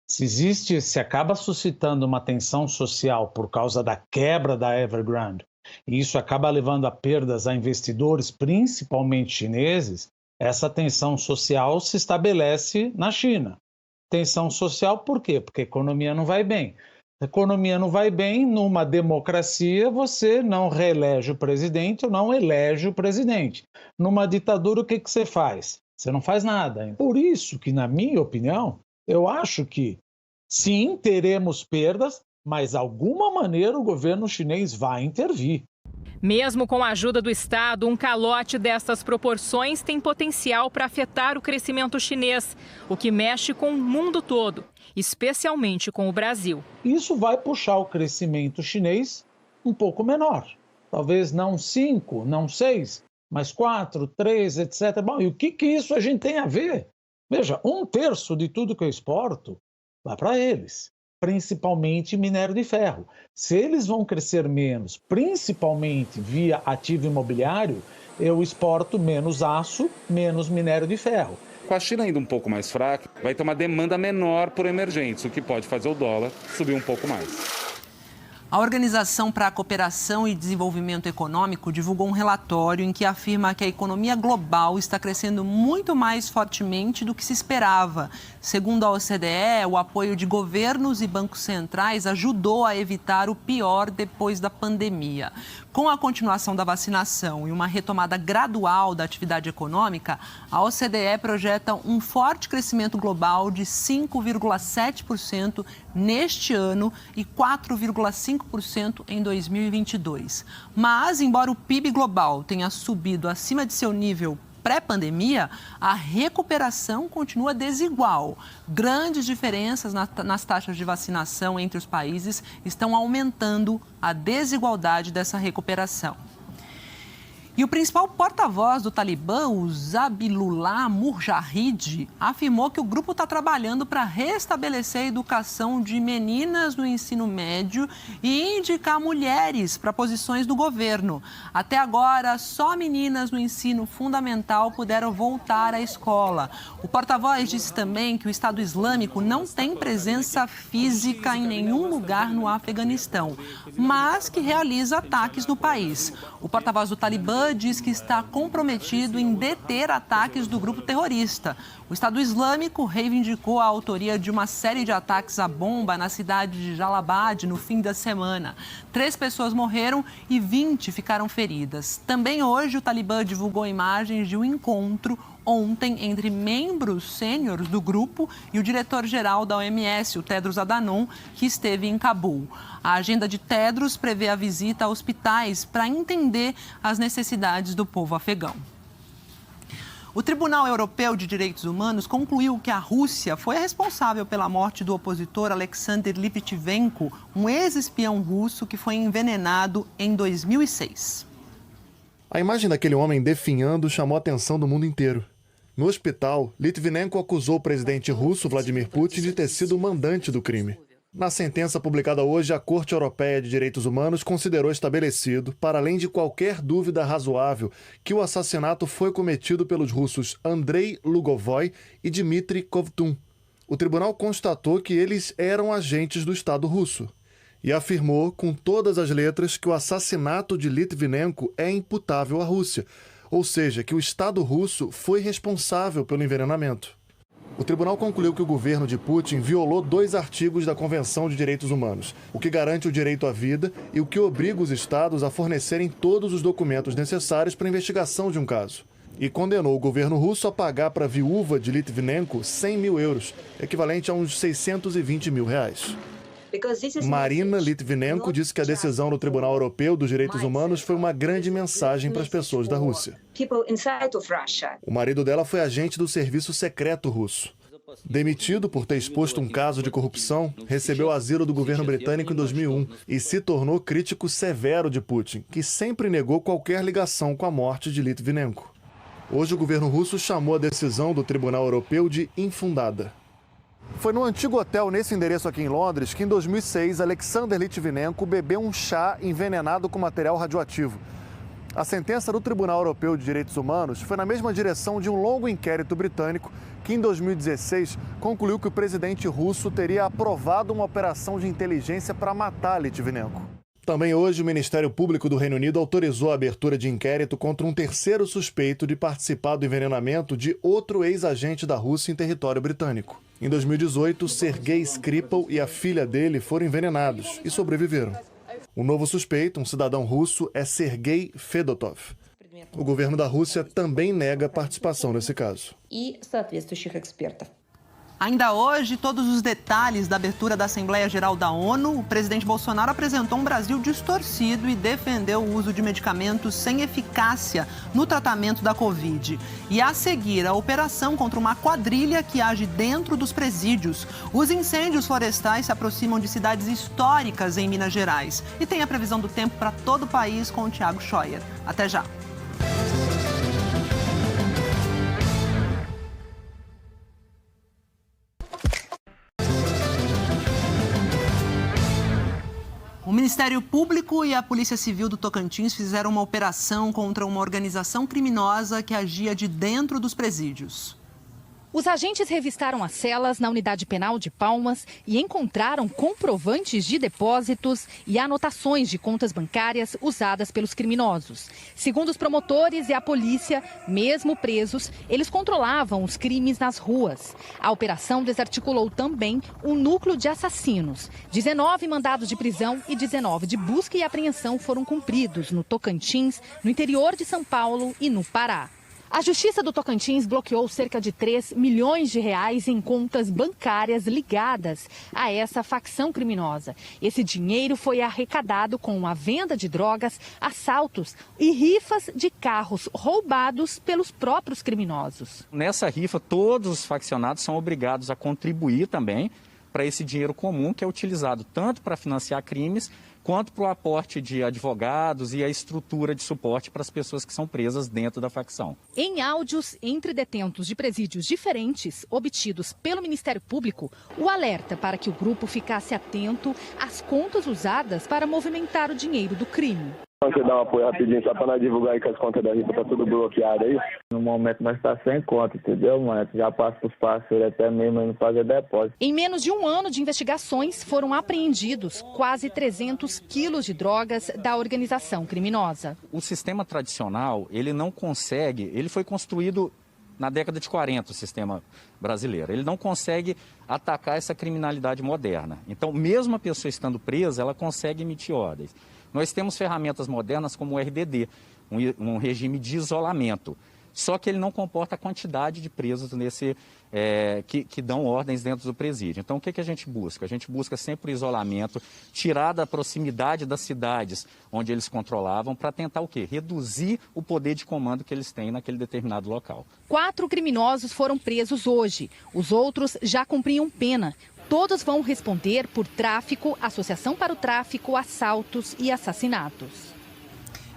Se acaba suscitando uma tensão social por causa da quebra da Evergrande, e isso acaba levando a perdas a investidores, principalmente chineses, essa tensão social se estabelece na China. Tensão social por quê? Porque a economia não vai bem. A economia não vai bem, numa democracia você não reelege o presidente ou não elege o presidente. Numa ditadura o que você faz? Você não faz nada. Por isso que, na minha opinião, eu acho que sim, teremos perdas, mas de alguma maneira o governo chinês vai intervir. Mesmo com a ajuda do Estado, um calote dessas proporções tem potencial para afetar o crescimento chinês, o que mexe com o mundo todo, especialmente com o Brasil. Isso vai puxar o crescimento chinês um pouco menor. Talvez não 5, não 6, mas 4, 3, etc. Bom, e o que isso a gente tem a ver? Veja, 1/3 de tudo que eu exporto vai para eles, principalmente minério de ferro. Se eles vão crescer menos, principalmente via ativo imobiliário, eu exporto menos aço, menos minério de ferro. Com a China ainda um pouco mais fraca, vai ter uma demanda menor por emergentes, o que pode fazer o dólar subir um pouco mais. A Organização para a Cooperação e Desenvolvimento Econômico divulgou um relatório em que afirma que a economia global está crescendo muito mais fortemente do que se esperava. Segundo a OCDE, o apoio de governos e bancos centrais ajudou a evitar o pior depois da pandemia. Com a continuação da vacinação e uma retomada gradual da atividade econômica, a OCDE projeta um forte crescimento global de 5,7% neste ano e 4,5% em 2022. Mas, embora o PIB global tenha subido acima de seu nível pré-pandemia, a recuperação continua desigual. Grandes diferenças nas taxas de vacinação entre os países estão aumentando a desigualdade dessa recuperação. E o principal porta-voz do Talibã, o Zabilullah Mujahid, afirmou que o grupo está trabalhando para restabelecer a educação de meninas no ensino médio e indicar mulheres para posições do governo. Até agora, só meninas no ensino fundamental puderam voltar à escola. O porta-voz disse também que o Estado Islâmico não tem presença física em nenhum lugar no Afeganistão, mas que realiza ataques no país. O porta-voz do Talibã diz que está comprometido em deter ataques do grupo terrorista. O Estado Islâmico reivindicou a autoria de uma série de ataques à bomba na cidade de Jalabad no fim da semana. 3 pessoas morreram e 20 ficaram feridas. Também hoje o Talibã divulgou imagens de um encontro ontem entre membros sêniores do grupo e o diretor-geral da OMS, o Tedros Adhanom, que esteve em Cabul. A agenda de Tedros prevê a visita a hospitais para entender as necessidades do povo afegão. O Tribunal Europeu de Direitos Humanos concluiu que a Rússia foi a responsável pela morte do opositor Alexander Litvinenko, um ex-espião russo que foi envenenado em 2006. A imagem daquele homem definhando chamou a atenção do mundo inteiro. No hospital, Litvinenko acusou o presidente russo Vladimir Putin de ter sido o mandante do crime. Na sentença publicada hoje, a Corte Europeia de Direitos Humanos considerou estabelecido, para além de qualquer dúvida razoável, que o assassinato foi cometido pelos russos Andrei Lugovoy e Dmitry Kovtun. O tribunal constatou que eles eram agentes do Estado russo e afirmou com todas as letras que o assassinato de Litvinenko é imputável à Rússia, ou seja, que o Estado russo foi responsável pelo envenenamento. O tribunal concluiu que o governo de Putin violou 2 artigos da Convenção de Direitos Humanos, o que garante o direito à vida e o que obriga os estados a fornecerem todos os documentos necessários para a investigação de um caso. E condenou o governo russo a pagar para a viúva de Litvinenko 100 mil euros, equivalente a uns 620 mil reais. Marina Litvinenko disse que a decisão do Tribunal Europeu dos Direitos Humanos foi uma grande mensagem para as pessoas da Rússia. O marido dela foi agente do serviço secreto russo. Demitido por ter exposto um caso de corrupção, recebeu asilo do governo britânico em 2001 e se tornou crítico severo de Putin, que sempre negou qualquer ligação com a morte de Litvinenko. Hoje o governo russo chamou a decisão do Tribunal Europeu de infundada. Foi no antigo hotel nesse endereço aqui em Londres que, em 2006, Alexander Litvinenko bebeu um chá envenenado com material radioativo. A sentença do Tribunal Europeu de Direitos Humanos foi na mesma direção de um longo inquérito britânico que, em 2016, concluiu que o presidente russo teria aprovado uma operação de inteligência para matar Litvinenko. Também hoje, o Ministério Público do Reino Unido autorizou a abertura de inquérito contra um terceiro suspeito de participar do envenenamento de outro ex-agente da Rússia em território britânico. Em 2018, Sergei Skripal e a filha dele foram envenenados e sobreviveram. O novo suspeito, um cidadão russo, é Sergei Fedotov. O governo da Rússia também nega participação nesse caso. Ainda hoje, todos os detalhes da abertura da Assembleia Geral da ONU, o presidente Bolsonaro apresentou um Brasil distorcido e defendeu o uso de medicamentos sem eficácia no tratamento da Covid. E a seguir, a operação contra uma quadrilha que age dentro dos presídios. Os incêndios florestais se aproximam de cidades históricas em Minas Gerais. E tem a previsão do tempo para todo o país com o Thiago Scheuer. Até já! O Ministério Público e a Polícia Civil do Tocantins fizeram uma operação contra uma organização criminosa que agia de dentro dos presídios. Os agentes revistaram as celas na unidade penal de Palmas e encontraram comprovantes de depósitos e anotações de contas bancárias usadas pelos criminosos. Segundo os promotores e a polícia, mesmo presos, eles controlavam os crimes nas ruas. A operação desarticulou também um núcleo de assassinos. 19 mandados de prisão e 19 de busca e apreensão foram cumpridos no Tocantins, no interior de São Paulo e no Pará. A Justiça do Tocantins bloqueou cerca de 3 milhões de reais em contas bancárias ligadas a essa facção criminosa. Esse dinheiro foi arrecadado com a venda de drogas, assaltos e rifas de carros roubados pelos próprios criminosos. Nessa rifa, todos os faccionados são obrigados a contribuir também para esse dinheiro comum que é utilizado tanto para financiar crimes quanto para o aporte de advogados e a estrutura de suporte para as pessoas que são presas dentro da facção. Em áudios entre detentos de presídios diferentes, obtidos pelo Ministério Público, o alerta para que o grupo ficasse atento às contas usadas para movimentar o dinheiro do crime. Você dá um apoio rapidinho só para nós divulgar aí que as contas da rifa tá tudo bloqueado aí. No momento nós tá sem conta, entendeu, mano? Já passa os parceiros até mesmo aí não fazer depósito. Em menos de um ano de investigações, foram apreendidos quase 300 quilos de drogas da organização criminosa. O sistema tradicional, ele não consegue, ele foi construído na década de 40, o sistema brasileiro. Ele não consegue atacar essa criminalidade moderna. Então, mesmo a pessoa estando presa, ela consegue emitir ordens. Nós temos ferramentas modernas como o RDD, um regime de isolamento. só que ele não comporta a quantidade de presos que dão ordens dentro do presídio. Então, o que a gente busca? A gente busca sempre o isolamento, tirar da proximidade das cidades onde eles controlavam, para tentar o quê? Reduzir o poder de comando que eles têm naquele determinado local. 4 criminosos foram presos hoje. Os outros já cumpriam pena. Todos vão responder por tráfico, associação para o tráfico, assaltos e assassinatos.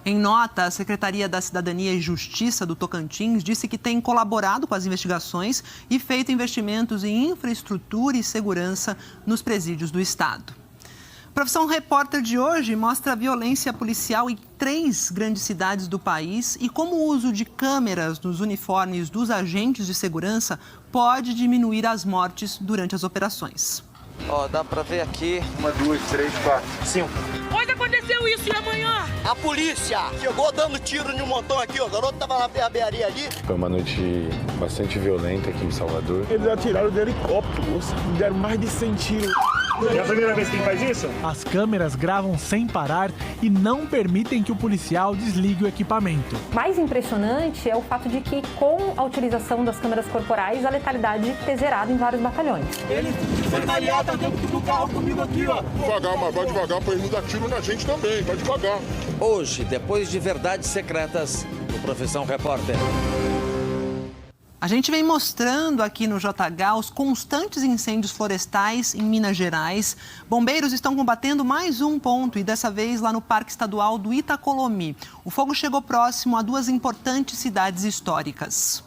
Em nota, a Secretaria da Cidadania e Justiça do Tocantins disse que tem colaborado com as investigações e feito investimentos em infraestrutura e segurança nos presídios do estado. A Profissão Repórter de hoje mostra a violência policial em 3 grandes cidades do país e como o uso de câmeras nos uniformes dos agentes de segurança pode diminuir as mortes durante as operações. Dá pra ver aqui. 1, 2, 3, 4, 5. Onde aconteceu isso e amanhã? A polícia chegou dando tiro no montão aqui, o garoto tava na barbearia ali. Foi uma noite bastante violenta aqui em Salvador. Eles atiraram de helicóptero, deram mais de 100 tiros. É a primeira vez que faz isso? As câmeras gravam sem parar e não permitem que o policial desligue o equipamento. Mais impressionante é o fato de que, com a utilização das câmeras corporais, a letalidade ter zerado em vários batalhões. Ele foi baleado dentro do carro comigo aqui, ó. Devagar, mas vai devagar pra ele não dar tiro na gente também, vai devagar. Hoje, depois de verdades secretas, no Profissão Repórter. A gente vem mostrando aqui no JH os constantes incêndios florestais em Minas Gerais. Bombeiros estão combatendo mais um ponto e dessa vez lá no Parque Estadual do Itacolomi. O fogo chegou próximo a 2 importantes cidades históricas.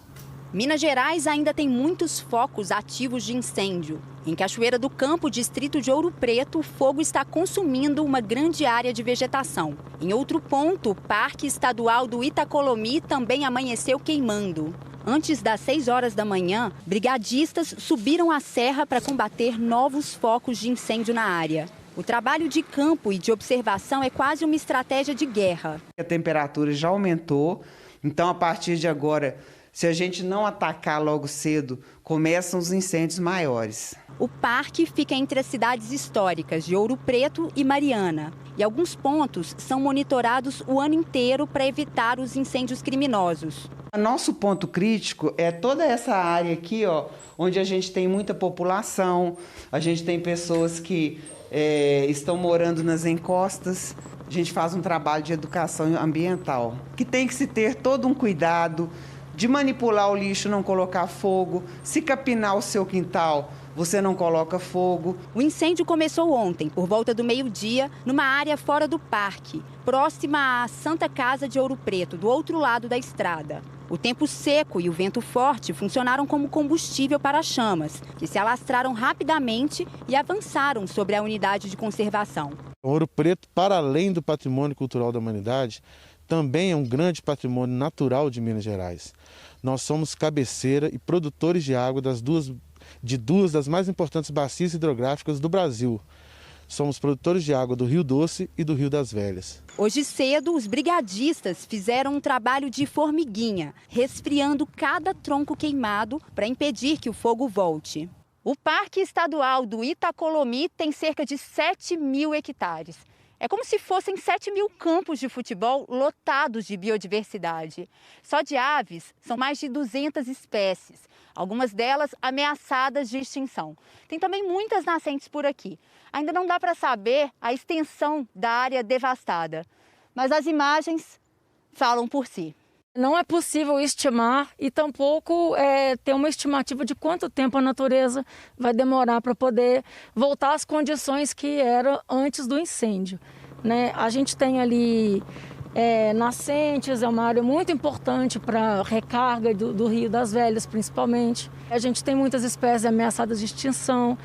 Minas Gerais ainda tem muitos focos ativos de incêndio. Em Cachoeira do Campo, distrito de Ouro Preto, o fogo está consumindo uma grande área de vegetação. Em outro ponto, o Parque Estadual do Itacolomi também amanheceu queimando. Antes das 6 horas da manhã, brigadistas subiram a serra para combater novos focos de incêndio na área. O trabalho de campo e de observação é quase uma estratégia de guerra. A temperatura já aumentou, então a partir de agora, se a gente não atacar logo cedo, começam os incêndios maiores. O parque fica entre as cidades históricas de Ouro Preto e Mariana. E alguns pontos são monitorados o ano inteiro para evitar os incêndios criminosos. Nosso ponto crítico é toda essa área aqui, ó, onde a gente tem muita população, a gente tem pessoas que estão morando nas encostas. A gente faz um trabalho de educação ambiental, que tem que se ter todo um cuidado de manipular o lixo, não colocar fogo, se capinar o seu quintal, você não coloca fogo. O incêndio começou ontem, por volta do meio-dia, numa área fora do parque, próxima à Santa Casa de Ouro Preto, do outro lado da estrada. O tempo seco e o vento forte funcionaram como combustível para as chamas, que se alastraram rapidamente e avançaram sobre a unidade de conservação. Ouro Preto, para além do patrimônio cultural da humanidade, também é um grande patrimônio natural de Minas Gerais. Nós somos cabeceira e produtores de água de duas das mais importantes bacias hidrográficas do Brasil. Somos produtores de água do Rio Doce e do Rio das Velhas. Hoje cedo, os brigadistas fizeram um trabalho de formiguinha, resfriando cada tronco queimado para impedir que o fogo volte. O Parque Estadual do Itacolomi tem cerca de 7.000 hectares. É como se fossem 7.000 campos de futebol lotados de biodiversidade. Só de aves, são mais de 200 espécies, algumas delas ameaçadas de extinção. Tem também muitas nascentes por aqui. Ainda não dá para saber a extensão da área devastada, mas as imagens falam por si. Não é possível estimar e tampouco ter uma estimativa de quanto tempo a natureza vai demorar para poder voltar às condições que eram antes do incêndio, né? A gente tem ali nascentes, é uma área muito importante para recarga do Rio das Velhas, principalmente. A gente tem muitas espécies ameaçadas de extinção.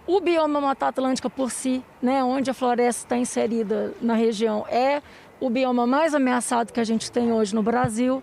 O bioma Mata Atlântica por si, né, onde a floresta está inserida na região, é o bioma mais ameaçado que a gente tem hoje no Brasil.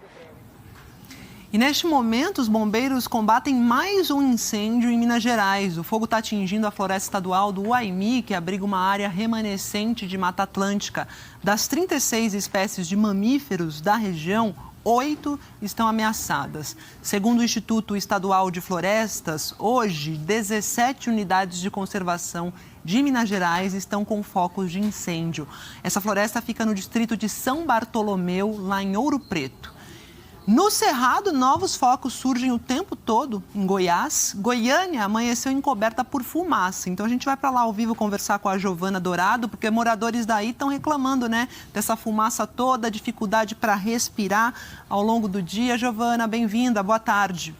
E neste momento, os bombeiros combatem mais um incêndio em Minas Gerais. O fogo está atingindo a floresta estadual do Uaimi, que abriga uma área remanescente de Mata Atlântica. Das 36 espécies de mamíferos da região, 8 estão ameaçadas. Segundo o Instituto Estadual de Florestas, hoje, 17 unidades de conservação de Minas Gerais estão com focos de incêndio. Essa floresta fica no distrito de São Bartolomeu, lá em Ouro Preto. No Cerrado, novos focos surgem o tempo todo em Goiás. Goiânia amanheceu encoberta por fumaça. Então a gente vai para lá ao vivo conversar com a Giovana Dourado, porque moradores daí estão reclamando, né, dessa fumaça toda, dificuldade para respirar ao longo do dia. Giovana, bem-vinda, boa tarde.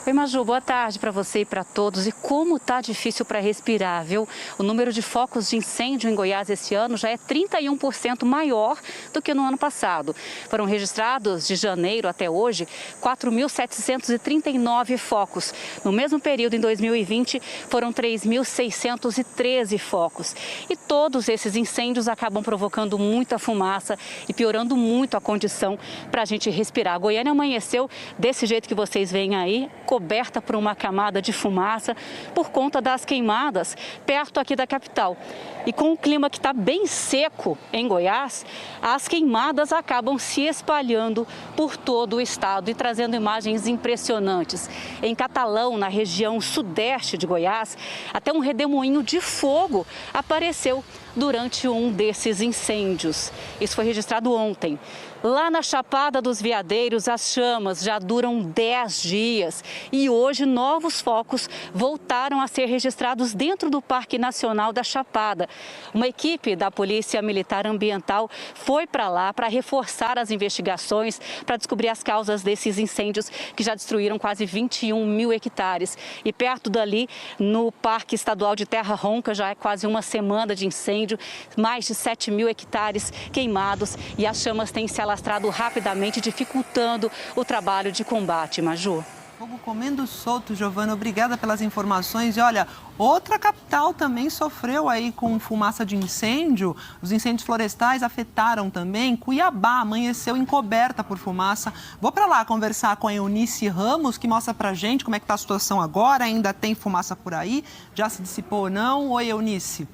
Oi, Maju, boa tarde para você e para todos. E como tá difícil para respirar, viu? O número de focos de incêndio em Goiás esse ano já é 31% maior do que no ano passado. Foram registrados de janeiro até hoje 4.739 focos. No mesmo período, em 2020, foram 3.613 focos. E todos esses incêndios acabam provocando muita fumaça e piorando muito a condição para a gente respirar. A Goiânia amanheceu desse jeito que vocês veem aí, coberta por uma camada de fumaça por conta das queimadas perto aqui da capital. E com o clima que está bem seco em Goiás, as queimadas acabam se espalhando por todo o estado e trazendo imagens impressionantes. Em Catalão, na região sudeste de Goiás, até um redemoinho de fogo apareceu durante um desses incêndios. Isso foi registrado ontem. Lá na Chapada dos Veadeiros, as chamas já duram 10 dias e hoje novos focos voltaram a ser registrados dentro do Parque Nacional da Chapada. Uma equipe da Polícia Militar Ambiental foi para lá para reforçar as investigações, para descobrir as causas desses incêndios que já destruíram quase 21 mil hectares. E perto dali, no Parque Estadual de Terra Ronca, já é quase uma semana de incêndio, mais de 7 mil hectares queimados e as chamas têm se alastrado rapidamente, dificultando o trabalho de combate. Maju. Fogo comendo solto, Giovana, obrigada pelas informações. E olha, outra capital também sofreu aí com fumaça de incêndio. Os incêndios florestais afetaram também. Cuiabá amanheceu encoberta por fumaça. Vou para lá conversar com a Eunice Ramos, que mostra pra gente como é que tá a situação agora. Ainda tem fumaça por aí? Já se dissipou ou não? Oi, Eunice.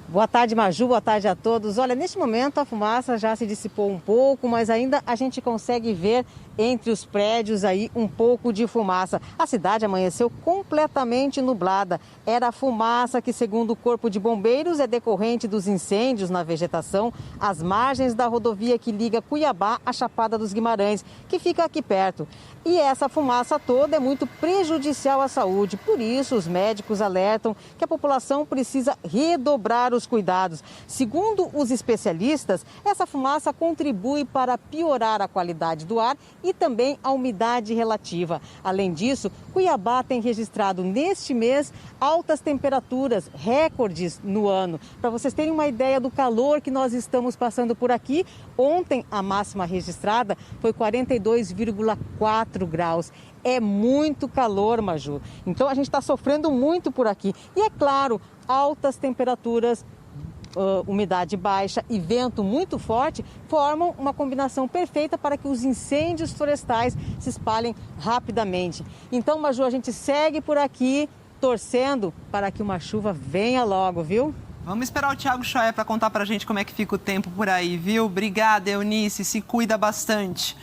Boa tarde, Maju, boa tarde a todos. Olha, neste momento a fumaça já se dissipou um pouco, mas ainda a gente consegue ver entre os prédios aí um pouco de fumaça. A cidade amanheceu completamente nublada. Era a fumaça que, segundo o Corpo de Bombeiros, é decorrente dos incêndios na vegetação às margens da rodovia que liga Cuiabá à Chapada dos Guimarães, que fica aqui perto. E essa fumaça toda é muito prejudicial à saúde. Por isso, os médicos alertam que a população precisa redobrar os cuidados. Segundo os especialistas, essa fumaça contribui para piorar a qualidade do ar e também a umidade relativa. Além disso, Cuiabá tem registrado neste mês altas temperaturas, recordes no ano. Para vocês terem uma ideia do calor que nós estamos passando por aqui, ontem a máxima registrada foi 42,4 graus. É muito calor, Maju. Então a gente está sofrendo muito por aqui. E é claro, altas temperaturas, umidade baixa e vento muito forte formam uma combinação perfeita para que os incêndios florestais se espalhem rapidamente. Então, Maju, a gente segue por aqui torcendo para que uma chuva venha logo, viu? Vamos esperar o Thiago Choia para contar para a gente como é que fica o tempo por aí, viu? Obrigada, Eunice, se cuida bastante.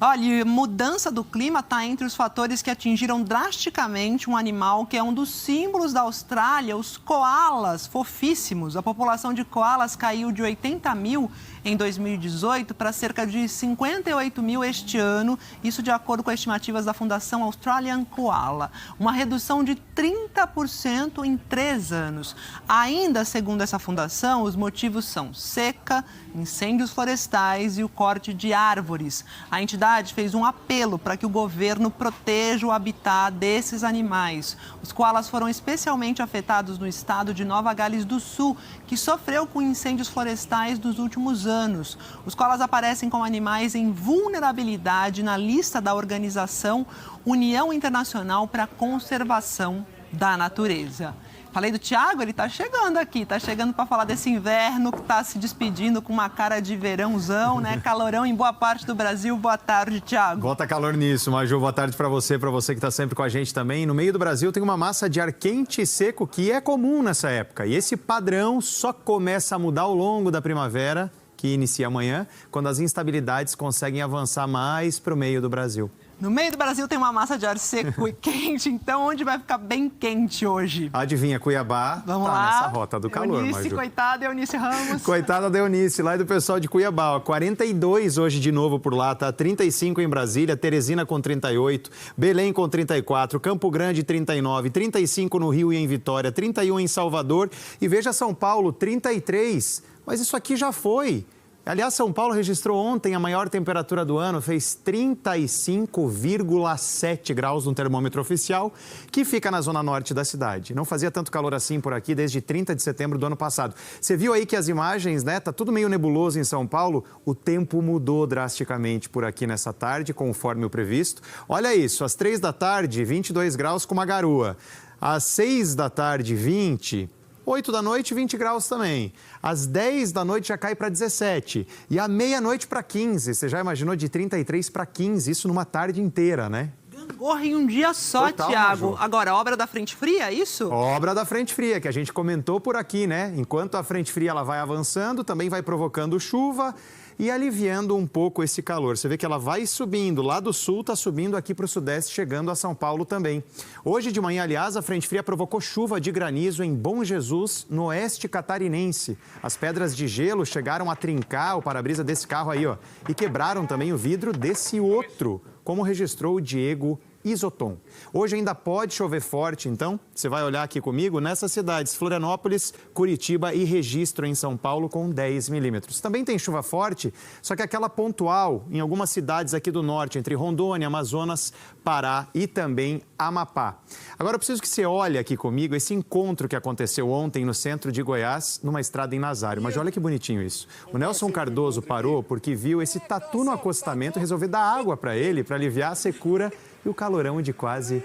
Olha, mudança do clima está entre os fatores que atingiram drasticamente um animal que é um dos símbolos da Austrália, os coalas, fofíssimos. A população de coalas caiu de 80 mil em 2018 para cerca de 58 mil este ano, isso de acordo com as estimativas da Fundação Australian Koala. Uma redução de 30% em 3 anos. Ainda, segundo essa fundação, os motivos são seca, incêndios florestais e o corte de árvores. A entidade fez um apelo para que o governo proteja o habitat desses animais. Os koalas foram especialmente afetados no estado de Nova Gales do Sul, que sofreu com incêndios florestais nos últimos anos. Os koalas aparecem como animais em vulnerabilidade na lista da organização União Internacional para a Conservação da Natureza. Falei do Thiago, ele está chegando aqui, está chegando para falar desse inverno que está se despedindo com uma cara de verãozão, né? Calorão em boa parte do Brasil. Boa tarde, Thiago. Bota calor nisso, Maju. Boa tarde para você que está sempre com a gente também. No meio do Brasil tem uma massa de ar quente e seco que é comum nessa época. E esse padrão só começa a mudar ao longo da primavera, que inicia amanhã, quando as instabilidades conseguem avançar mais para o meio do Brasil. No meio do Brasil tem uma massa de ar seco e quente, então onde vai ficar bem quente hoje? Adivinha, Cuiabá. Vamos tá lá. Nessa rota do calor, Eunice, Maju. coitada, Eunice Ramos. Coitada da Eunice, lá do pessoal de Cuiabá. Ó, 42 hoje de novo por lá, tá? 35 em Brasília, Teresina com 38, Belém com 34, Campo Grande 39, 35 no Rio e em Vitória, 31 em Salvador e veja São Paulo, 33. Mas isso aqui já foi. Aliás, São Paulo registrou ontem a maior temperatura do ano, fez 35,7 graus no termômetro oficial, que fica na zona norte da cidade. Não fazia tanto calor assim por aqui desde 30 de setembro do ano passado. Você viu aí que as imagens, né? Tá tudo meio nebuloso em São Paulo. O tempo mudou drasticamente por aqui nessa tarde, conforme o previsto. Olha isso, às 3 da tarde, 22 graus com uma garoa. Às 6 da tarde, 20. 8 da noite, 20 graus também. Às 10 da noite já cai para 17. E à meia-noite para 15. Você já imaginou de 33 para 15? Isso numa tarde inteira, né? Gangorra em um dia só, Total, Tiago. Maju. Agora, obra da frente fria, é isso? Obra da frente fria, que a gente comentou por aqui, né? Enquanto a frente fria ela vai avançando, também vai provocando chuva e aliviando um pouco esse calor. Você vê que ela vai subindo, lá do sul está subindo aqui para o sudeste, chegando a São Paulo também. Hoje de manhã, aliás, a frente fria provocou chuva de granizo em Bom Jesus, no oeste catarinense. As pedras de gelo chegaram a trincar o para-brisa desse carro aí, ó, e quebraram também o vidro desse outro, como registrou o Diego Isoton. Hoje ainda pode chover forte, então, você vai olhar aqui comigo nessas cidades, Florianópolis, Curitiba e Registro em São Paulo com 10 milímetros. Também tem chuva forte, só que aquela pontual em algumas cidades aqui do norte, entre Rondônia, Amazonas, Pará e também Amapá. Agora eu preciso que você olhe aqui comigo esse encontro que aconteceu ontem no centro de Goiás, numa estrada em Nazário. Mas olha que bonitinho isso. O Nelson Cardoso parou porque viu esse tatu no acostamento e resolveu dar água para ele, para aliviar a secura e o calorão de quase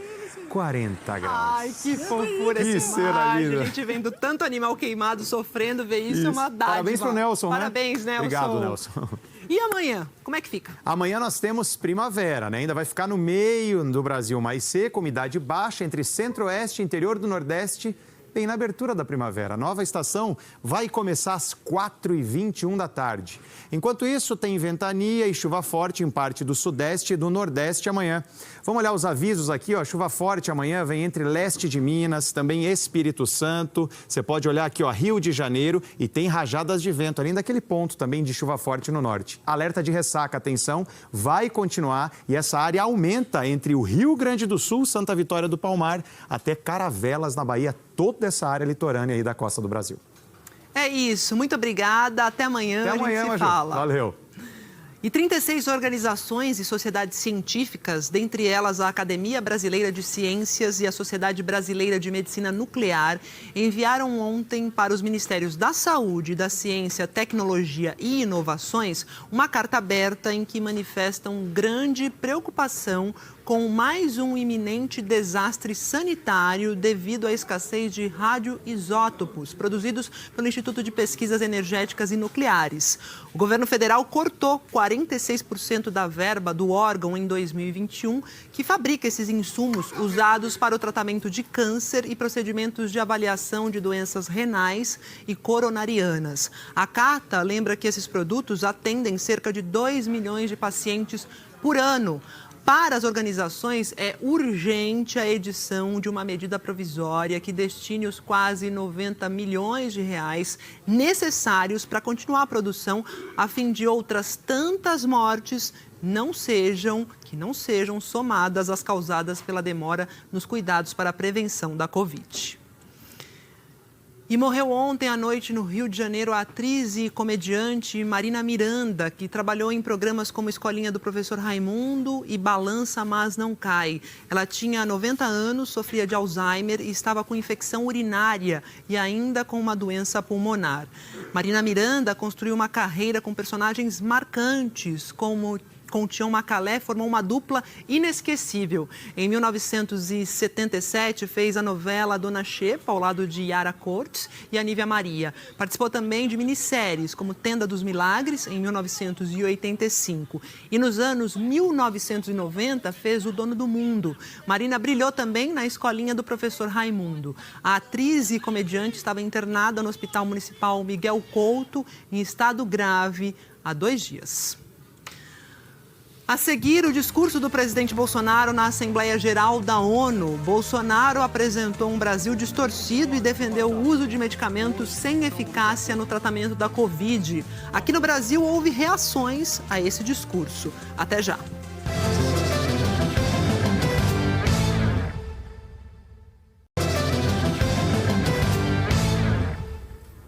40 graus. Ai, que fofura Que essa cena imagem. linda. A gente vendo tanto animal queimado, sofrendo, ver isso é uma dádiva. Parabéns pro Nelson, Parabéns, né? Nelson. Obrigado, Nelson. E amanhã, como é que fica? Amanhã nós temos primavera, né? Ainda vai ficar no meio do Brasil mais seco, umidade baixa entre centro-oeste e interior do nordeste, bem na abertura da primavera. A nova estação vai começar às 4h21 da tarde. Enquanto isso, tem ventania e chuva forte em parte do sudeste e do nordeste amanhã. Vamos olhar os avisos aqui, ó. Chuva forte amanhã vem entre leste de Minas, também Espírito Santo. Você pode olhar aqui, ó, Rio de Janeiro e tem rajadas de vento, além daquele ponto também de chuva forte no norte. Alerta de ressaca, atenção, vai continuar e essa área aumenta entre o Rio Grande do Sul, Santa Vitória do Palmar, até Caravelas, na Bahia, toda essa área litorânea aí da costa do Brasil. É isso, muito obrigada. Até amanhã, Até amanhã, a gente se Maju. fala. Valeu. E 36 organizações e sociedades científicas, dentre elas a Academia Brasileira de Ciências e a Sociedade Brasileira de Medicina Nuclear, enviaram ontem para os Ministérios da Saúde, da Ciência, Tecnologia e Inovações uma carta aberta em que manifestam grande preocupação com mais um iminente desastre sanitário devido à escassez de radioisótopos produzidos pelo Instituto de Pesquisas Energéticas e Nucleares. O governo federal cortou 46% da verba do órgão em 2021, que fabrica esses insumos usados para o tratamento de câncer e procedimentos de avaliação de doenças renais e coronarianas. A carta lembra que esses produtos atendem cerca de 2 milhões de pacientes por ano. Para as organizações, é urgente a edição de uma medida provisória que destine os quase 90 milhões de reais necessários para continuar a produção, a fim de outras tantas mortes que não sejam somadas às causadas pela demora nos cuidados para a prevenção da Covid. E morreu ontem à noite no Rio de Janeiro a atriz e comediante Marina Miranda, que trabalhou em programas como Escolinha do Professor Raimundo e Balança Mas Não Cai. Ela tinha 90 anos, sofria de Alzheimer e estava com infecção urinária e ainda com uma doença pulmonar. Marina Miranda construiu uma carreira com personagens marcantes, como com Tião Macalé, formou uma dupla inesquecível. Em 1977, fez a novela Dona Xepa, ao lado de Yara Cortes e Anívia Maria. Participou também de minisséries, como Tenda dos Milagres, em 1985. E nos anos 1990, fez O Dono do Mundo. Marina brilhou também na Escolinha do Professor Raimundo. A atriz e comediante estava internada no Hospital Municipal Miguel Couto, em estado grave, há 2 dias. A seguir, o discurso do presidente Bolsonaro na Assembleia Geral da ONU. Bolsonaro apresentou um Brasil distorcido e defendeu o uso de medicamentos sem eficácia no tratamento da Covid. Aqui no Brasil, houve reações a esse discurso. Até já.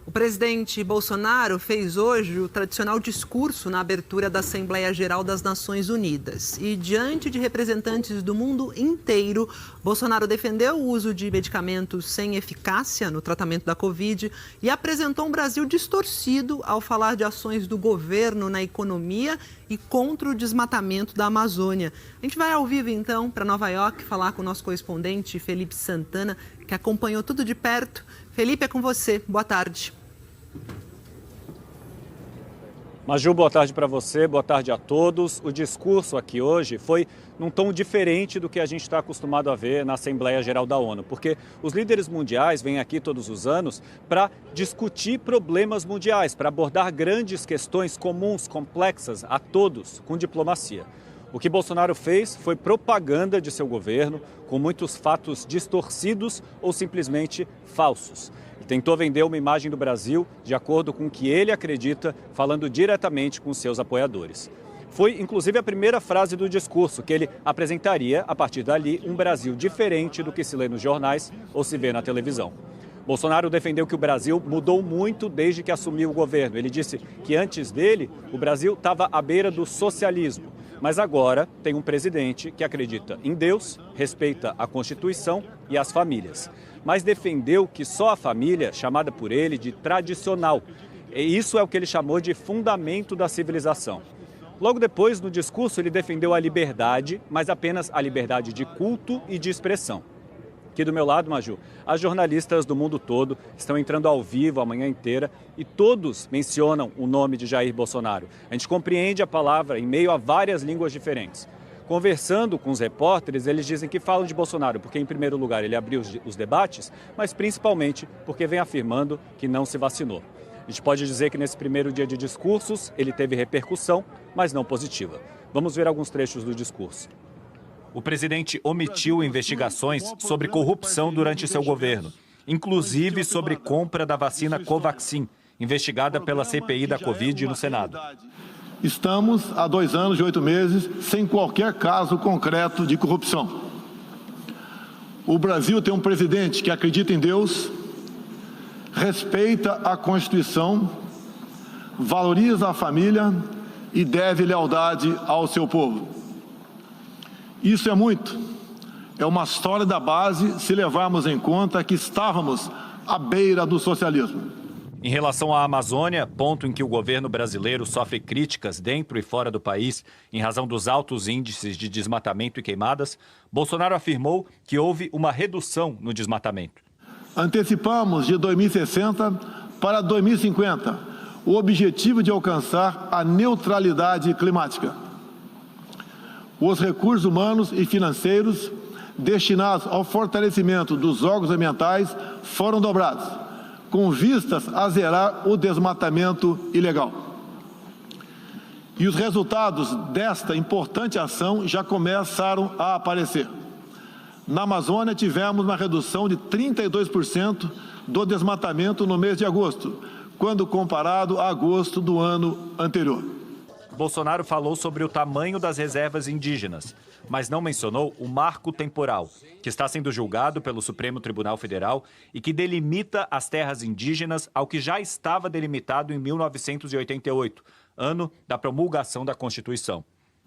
O presidente Bolsonaro fez hoje o tradicional discurso na abertura da Assembleia Geral das Nações Unidas. E, diante de representantes do mundo inteiro, Bolsonaro defendeu o uso de medicamentos sem eficácia no tratamento da Covid e apresentou um Brasil distorcido ao falar de ações do governo na economia e contra o desmatamento da Amazônia. A gente vai ao vivo, então, para Nova York falar com o nosso correspondente Felipe Santana, que acompanhou tudo de perto. Felipe, é com você. Boa tarde. Maju, boa tarde para você, boa tarde a todos. O discurso aqui hoje foi num tom diferente do que a gente está acostumado a ver na Assembleia Geral da ONU, porque os líderes mundiais vêm aqui todos os anos para discutir problemas mundiais, para abordar grandes questões comuns, complexas a todos, com diplomacia. O que Bolsonaro fez foi propaganda de seu governo, com muitos fatos distorcidos ou simplesmente falsos. Tentou vender uma imagem do Brasil de acordo com o que ele acredita, falando diretamente com seus apoiadores. Foi, inclusive, a primeira frase do discurso, que ele apresentaria, a partir dali, um Brasil diferente do que se lê nos jornais ou se vê na televisão. Bolsonaro defendeu que o Brasil mudou muito desde que assumiu o governo. Ele disse que antes dele, o Brasil estava à beira do socialismo. Mas agora tem um presidente que acredita em Deus, respeita a Constituição e as famílias. Mas defendeu que só a família, chamada por ele de tradicional, e isso é o que ele chamou de fundamento da civilização. Logo depois, no discurso, ele defendeu a liberdade, mas apenas a liberdade de culto e de expressão. Aqui do meu lado, Maju, as jornalistas do mundo todo estão entrando ao vivo a manhã inteira e todos mencionam o nome de Jair Bolsonaro. A gente compreende a palavra em meio a várias línguas diferentes. Conversando com os repórteres, eles dizem que falam de Bolsonaro porque, em primeiro lugar, ele abriu os debates, mas principalmente porque vem afirmando que não se vacinou. A gente pode dizer que nesse primeiro dia de discursos ele teve repercussão, mas não positiva. Vamos ver alguns trechos do discurso. O presidente omitiu investigações sobre corrupção durante seu governo, inclusive sobre compra da vacina Covaxin, investigada pela CPI da Covid no Senado. Estamos há 2 anos e 8 meses sem qualquer caso concreto de corrupção. O Brasil tem um presidente que acredita em Deus, respeita a Constituição, valoriza a família e deve lealdade ao seu povo. Isso é muito. É uma sólida base se levarmos em conta que estávamos à beira do socialismo. Em relação à Amazônia, ponto em que o governo brasileiro sofre críticas dentro e fora do país em razão dos altos índices de desmatamento e queimadas, Bolsonaro afirmou que houve uma redução no desmatamento. Antecipamos de 2060 para 2050 o objetivo de alcançar a neutralidade climática. Os recursos humanos e financeiros destinados ao fortalecimento dos órgãos ambientais foram dobrados, com vistas a zerar o desmatamento ilegal. E os resultados desta importante ação já começaram a aparecer. Na Amazônia, tivemos uma redução de 32% do desmatamento no mês de agosto, quando comparado a agosto do ano anterior. Bolsonaro falou sobre o tamanho das reservas indígenas, mas não mencionou o marco temporal, que está sendo julgado pelo Supremo Tribunal Federal e que delimita as terras indígenas ao que já estava delimitado em 1988, ano da promulgação da Constituição.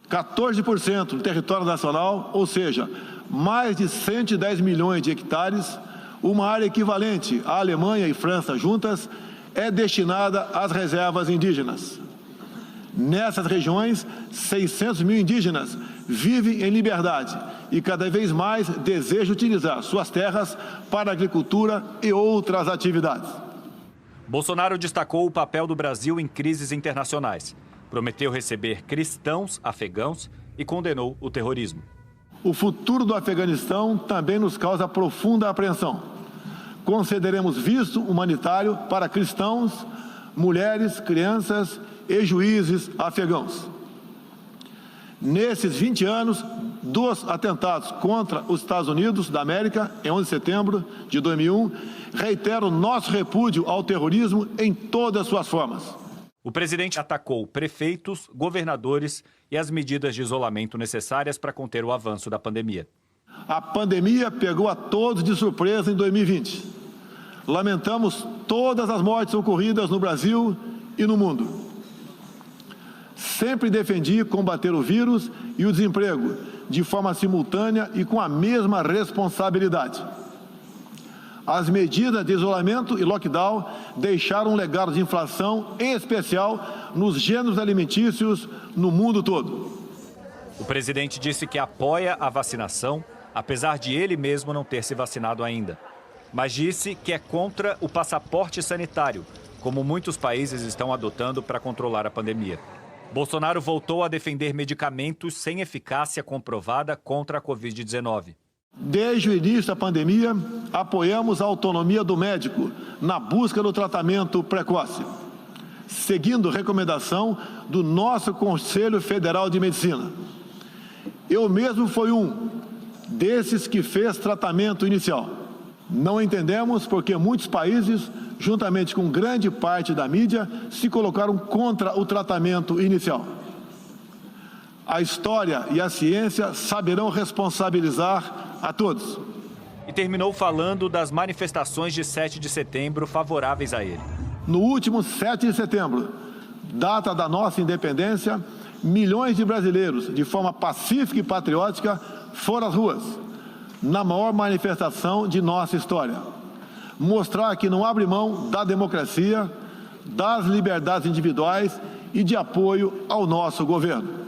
14% do território nacional, ou seja, mais de 110 milhões de hectares, uma área equivalente à Alemanha e França juntas, é destinada às reservas indígenas. Nessas regiões, 600 mil indígenas vivem em liberdade e cada vez mais desejam utilizar suas terras para agricultura e outras atividades. Bolsonaro destacou o papel do Brasil em crises internacionais, prometeu receber cristãos afegãos e condenou o terrorismo. O futuro do Afeganistão também nos causa profunda apreensão. Concederemos visto humanitário para cristãos, mulheres, crianças e juízes afegãos. Nesses 20 anos, 2 atentados contra os Estados Unidos da América, em 11 de setembro de 2001, reitero nosso repúdio ao terrorismo em todas as suas formas. O presidente atacou prefeitos, governadores e as medidas de isolamento necessárias para conter o avanço da pandemia. A pandemia pegou a todos de surpresa em 2020. Lamentamos todas as mortes ocorridas no Brasil e no mundo. Sempre defendi combater o vírus e o desemprego de forma simultânea e com a mesma responsabilidade. As medidas de isolamento e lockdown deixaram um legado de inflação, em especial nos gêneros alimentícios no mundo todo. O presidente disse que apoia a vacinação, apesar de ele mesmo não ter se vacinado ainda. Mas disse que é contra o passaporte sanitário, como muitos países estão adotando para controlar a pandemia. Bolsonaro voltou a defender medicamentos sem eficácia comprovada contra a Covid-19. Desde o início da pandemia, apoiamos a autonomia do médico na busca do tratamento precoce, seguindo recomendação do nosso Conselho Federal de Medicina. Eu mesmo fui um desses que fez tratamento inicial. Não entendemos porque muitos países, juntamente com grande parte da mídia, se colocaram contra o tratamento inicial. A história e a ciência saberão responsabilizar a todos. E terminou falando das manifestações de 7 de setembro favoráveis a ele. No último 7 de setembro, data da nossa independência, milhões de brasileiros, de forma pacífica e patriótica, foram às ruas, na maior manifestação de nossa história. Mostrar que não abre mão da democracia, das liberdades individuais e de apoio ao nosso governo.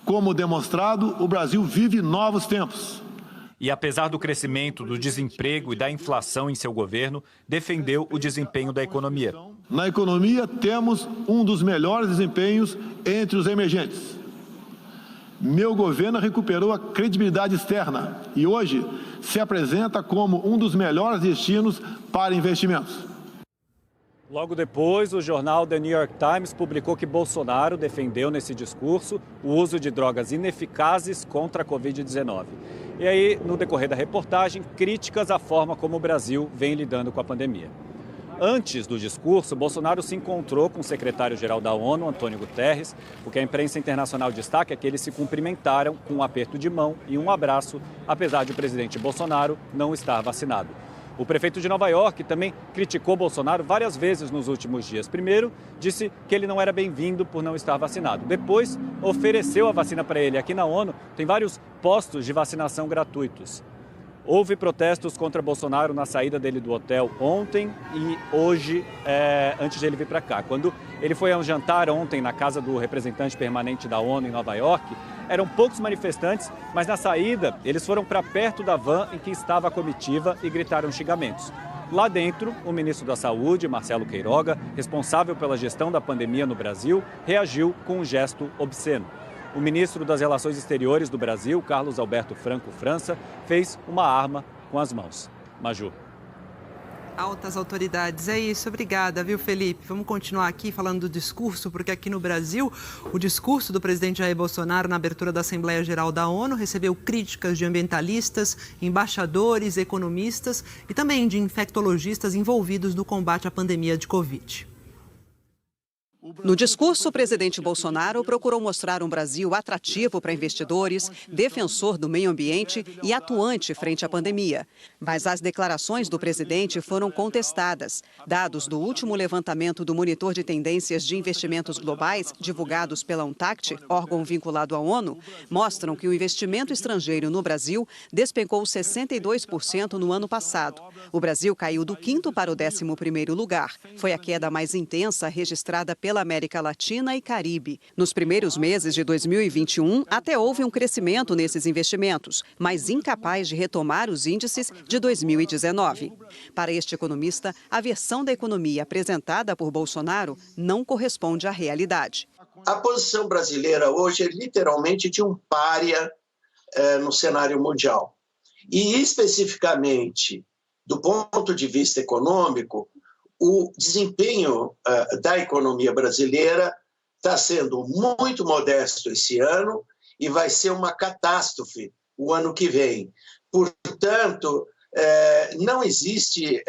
Como demonstrado, o Brasil vive novos tempos. E apesar do crescimento do desemprego e da inflação em seu governo, defendeu o desempenho da economia. Na economia, temos um dos melhores desempenhos entre os emergentes. Meu governo recuperou a credibilidade externa e hoje se apresenta como um dos melhores destinos para investimentos. Logo depois, o jornal The New York Times publicou que Bolsonaro defendeu nesse discurso o uso de drogas ineficazes contra a Covid-19. E aí, no decorrer da reportagem, críticas à forma como o Brasil vem lidando com a pandemia. Antes do discurso, Bolsonaro se encontrou com o secretário-geral da ONU, Antônio Guterres. O que a imprensa internacional destaca é que eles se cumprimentaram com um aperto de mão e um abraço, apesar de o presidente Bolsonaro não estar vacinado. O prefeito de Nova York também criticou Bolsonaro várias vezes nos últimos dias. Primeiro, disse que ele não era bem-vindo por não estar vacinado. Depois, ofereceu a vacina para ele. Aqui na ONU tem vários postos de vacinação gratuitos. Houve protestos contra Bolsonaro na saída dele do hotel ontem e hoje, antes de ele vir para cá. Quando ele foi a um jantar ontem na casa do representante permanente da ONU em Nova York, eram poucos manifestantes, mas na saída eles foram para perto da van em que estava a comitiva e gritaram xingamentos. Lá dentro, o ministro da Saúde, Marcelo Queiroga, responsável pela gestão da pandemia no Brasil, reagiu com um gesto obsceno. O ministro das Relações Exteriores do Brasil, Carlos Alberto Franco França, fez uma arma com as mãos. Maju. Altas autoridades, é isso. Obrigada, viu, Felipe? Vamos continuar aqui falando do discurso, porque aqui no Brasil, o discurso do presidente Jair Bolsonaro na abertura da Assembleia Geral da ONU recebeu críticas de ambientalistas, embaixadores, economistas e também de infectologistas envolvidos no combate à pandemia de Covid. No discurso, o presidente Bolsonaro procurou mostrar um Brasil atrativo para investidores, defensor do meio ambiente e atuante frente à pandemia. Mas as declarações do presidente foram contestadas. Dados do último levantamento do Monitor de Tendências de Investimentos Globais, divulgados pela UNTACT, órgão vinculado à ONU, mostram que o investimento estrangeiro no Brasil despencou 62% no ano passado. O Brasil caiu do 5º para o 11º lugar. Foi a queda mais intensa registrada pela América Latina e Caribe. Nos primeiros meses de 2021, até houve um crescimento nesses investimentos, mas incapaz de retomar os índices de 2019. Para este economista, a versão da economia apresentada por Bolsonaro não corresponde à realidade. A posição brasileira hoje é literalmente de um pária no cenário mundial. E especificamente, do ponto de vista econômico, o desempenho da economia brasileira está sendo muito modesto esse ano e vai ser uma catástrofe o ano que vem. Portanto, não existe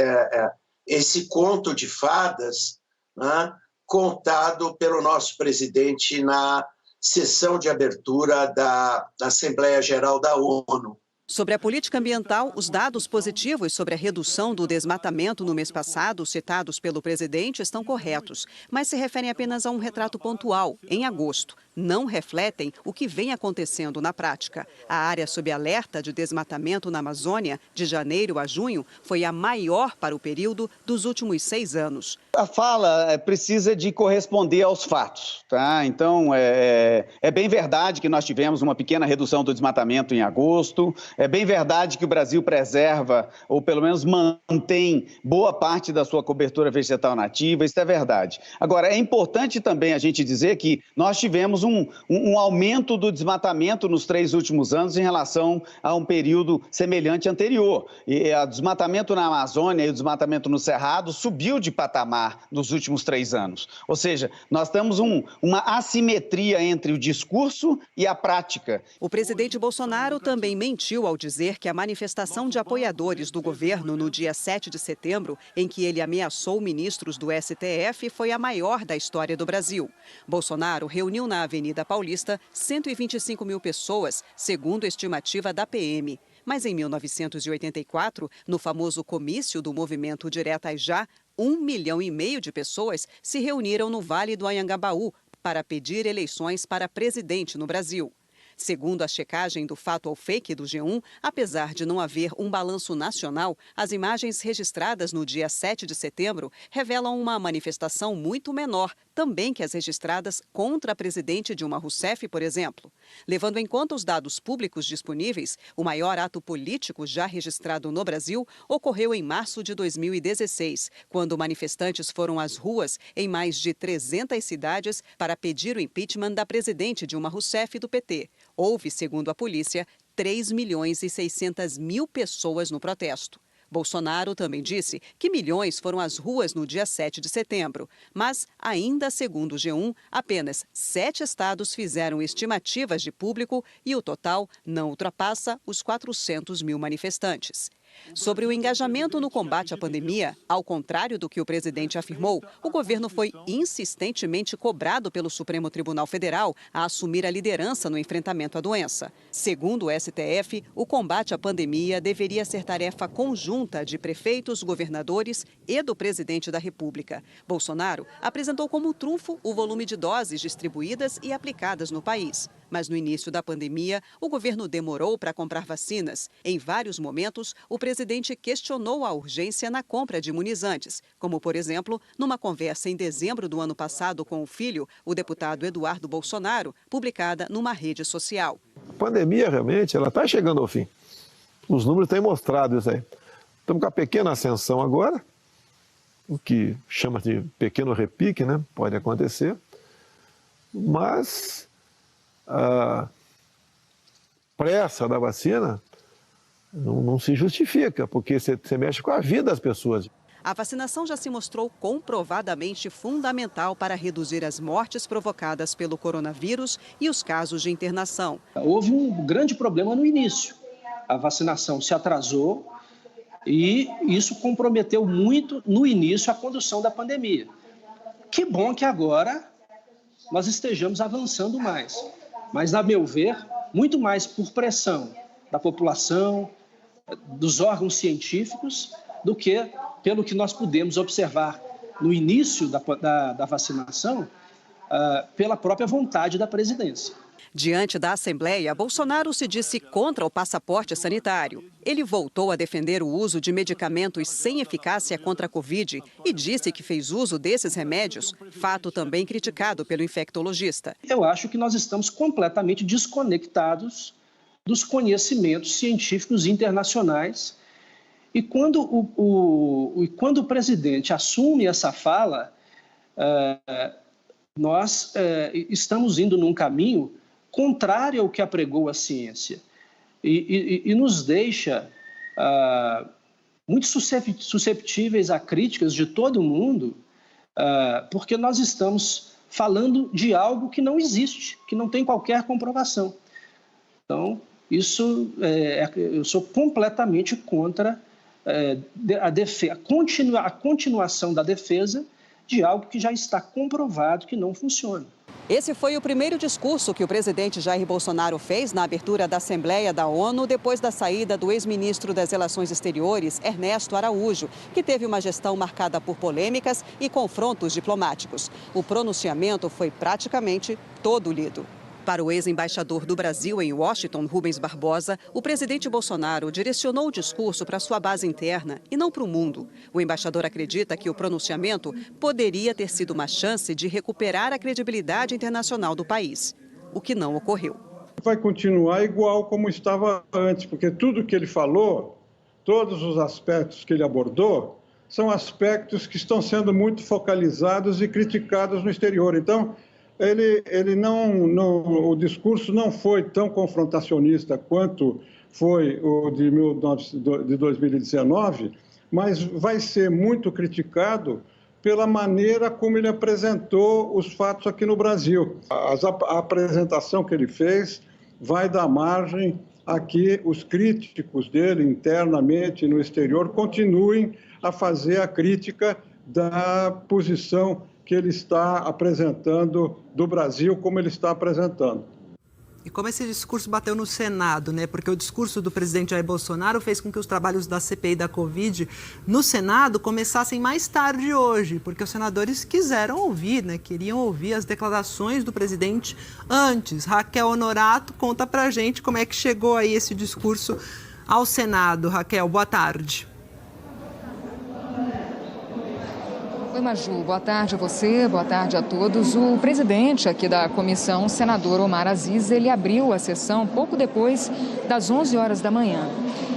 esse conto de fadas, né, contado pelo nosso presidente na sessão de abertura da Assembleia Geral da ONU. Sobre a política ambiental, os dados positivos sobre a redução do desmatamento no mês passado, citados pelo presidente, estão corretos, mas se referem apenas a um retrato pontual, em agosto. Não refletem o que vem acontecendo na prática. A área sob alerta de desmatamento na Amazônia, de janeiro a junho, foi a maior para o período dos últimos 6 anos. A fala precisa de corresponder aos fatos, tá? Então, é bem verdade que nós tivemos uma pequena redução do desmatamento em agosto. É bem verdade que o Brasil preserva, ou pelo menos mantém, boa parte da sua cobertura vegetal nativa, isso é verdade. Agora, é importante também a gente dizer que nós tivemos um aumento do desmatamento nos 3 últimos anos em relação a um período semelhante anterior. E o desmatamento na Amazônia e o desmatamento no Cerrado subiu de patamar nos últimos 3 anos. Ou seja, nós temos uma assimetria entre o discurso e a prática. O presidente Bolsonaro também mentiu ao dizer que a manifestação de apoiadores do governo no dia 7 de setembro, em que ele ameaçou ministros do STF, foi a maior da história do Brasil. Bolsonaro reuniu na Avenida Paulista 125 mil pessoas, segundo a estimativa da PM. Mas em 1984, no famoso comício do movimento Diretas Já, 1,5 milhão de pessoas se reuniram no Vale do Anhangabaú para pedir eleições para presidente no Brasil. Segundo a checagem do Fato ou Fake do G1, apesar de não haver um balanço nacional, as imagens registradas no dia 7 de setembro revelam uma manifestação muito menor, também que as registradas contra a presidente Dilma Rousseff, por exemplo. Levando em conta os dados públicos disponíveis, o maior ato político já registrado no Brasil ocorreu em março de 2016, quando manifestantes foram às ruas em mais de 300 cidades para pedir o impeachment da presidente Dilma Rousseff do PT. Houve, segundo a polícia, 3.600.000 pessoas no protesto. Bolsonaro também disse que milhões foram às ruas no dia 7 de setembro. Mas, ainda segundo o G1, apenas 7 estados fizeram estimativas de público e o total não ultrapassa os 400 mil manifestantes. Sobre o engajamento no combate à pandemia, ao contrário do que o presidente afirmou, o governo foi insistentemente cobrado pelo Supremo Tribunal Federal a assumir a liderança no enfrentamento à doença. Segundo o STF, o combate à pandemia deveria ser tarefa conjunta de prefeitos, governadores e do presidente da República. Bolsonaro apresentou como trunfo o volume de doses distribuídas e aplicadas no país. Mas no início da pandemia, o governo demorou para comprar vacinas. Em vários momentos, o presidente questionou a urgência na compra de imunizantes, como, por exemplo, numa conversa em dezembro do ano passado com o filho, o deputado Eduardo Bolsonaro, publicada numa rede social. A pandemia, realmente, ela está chegando ao fim. Os números têm mostrado isso aí. Estamos com a pequena ascensão agora, o que chama de pequeno repique, né? Pode acontecer, mas a pressa da vacina não se justifica, porque você mexe com a vida das pessoas. A vacinação já se mostrou comprovadamente fundamental para reduzir as mortes provocadas pelo coronavírus e os casos de internação. Houve um grande problema no início. A vacinação se atrasou e isso comprometeu muito no início a condução da pandemia. Que bom que agora nós estejamos avançando mais. Mas, a meu ver, muito mais por pressão da população, dos órgãos científicos, do que pelo que nós pudemos observar no início da vacinação, pela própria vontade da presidência. Diante da Assembleia, Bolsonaro se disse contra o passaporte sanitário. Ele voltou a defender o uso de medicamentos sem eficácia contra a Covid e disse que fez uso desses remédios, fato também criticado pelo infectologista. Eu acho que nós estamos completamente desconectados dos conhecimentos científicos internacionais. E quando o presidente assume essa fala, nós estamos indo num caminho contrário ao que apregou a ciência e nos deixa muito susceptíveis a críticas de todo mundo, porque nós estamos falando de algo que não existe, que não tem qualquer comprovação. Então, isso eu sou completamente contra a continuação da defesa de algo que já está comprovado que não funciona. Esse foi o primeiro discurso que o presidente Jair Bolsonaro fez na abertura da Assembleia da ONU depois da saída do ex-ministro das Relações Exteriores, Ernesto Araújo, que teve uma gestão marcada por polêmicas e confrontos diplomáticos. O pronunciamento foi praticamente todo lido. Para o ex-embaixador do Brasil em Washington, Rubens Barbosa, o presidente Bolsonaro direcionou o discurso para sua base interna e não para o mundo. O embaixador acredita que o pronunciamento poderia ter sido uma chance de recuperar a credibilidade internacional do país, o que não ocorreu. Vai continuar igual como estava antes, porque tudo que ele falou, todos os aspectos que ele abordou, são aspectos que estão sendo muito focalizados e criticados no exterior. Então, o discurso não foi tão confrontacionista quanto foi o de 2019, mas vai ser muito criticado pela maneira como ele apresentou os fatos aqui no Brasil. A apresentação que ele fez vai dar margem a que os críticos dele, internamente e no exterior, continuem a fazer a crítica da posição que ele está apresentando do Brasil, como ele está apresentando. E como esse discurso bateu no Senado, né? Porque o discurso do presidente Jair Bolsonaro fez com que os trabalhos da CPI da Covid no Senado começassem mais tarde hoje, porque os senadores quiseram ouvir, né? Queriam ouvir as declarações do presidente antes. Raquel Honorato conta pra gente como é que chegou aí esse discurso ao Senado. Raquel, boa tarde. Oi, Maju. Boa tarde a você, boa tarde a todos. O presidente aqui da comissão, o senador Omar Aziz, ele abriu a sessão pouco depois das 11 horas da manhã.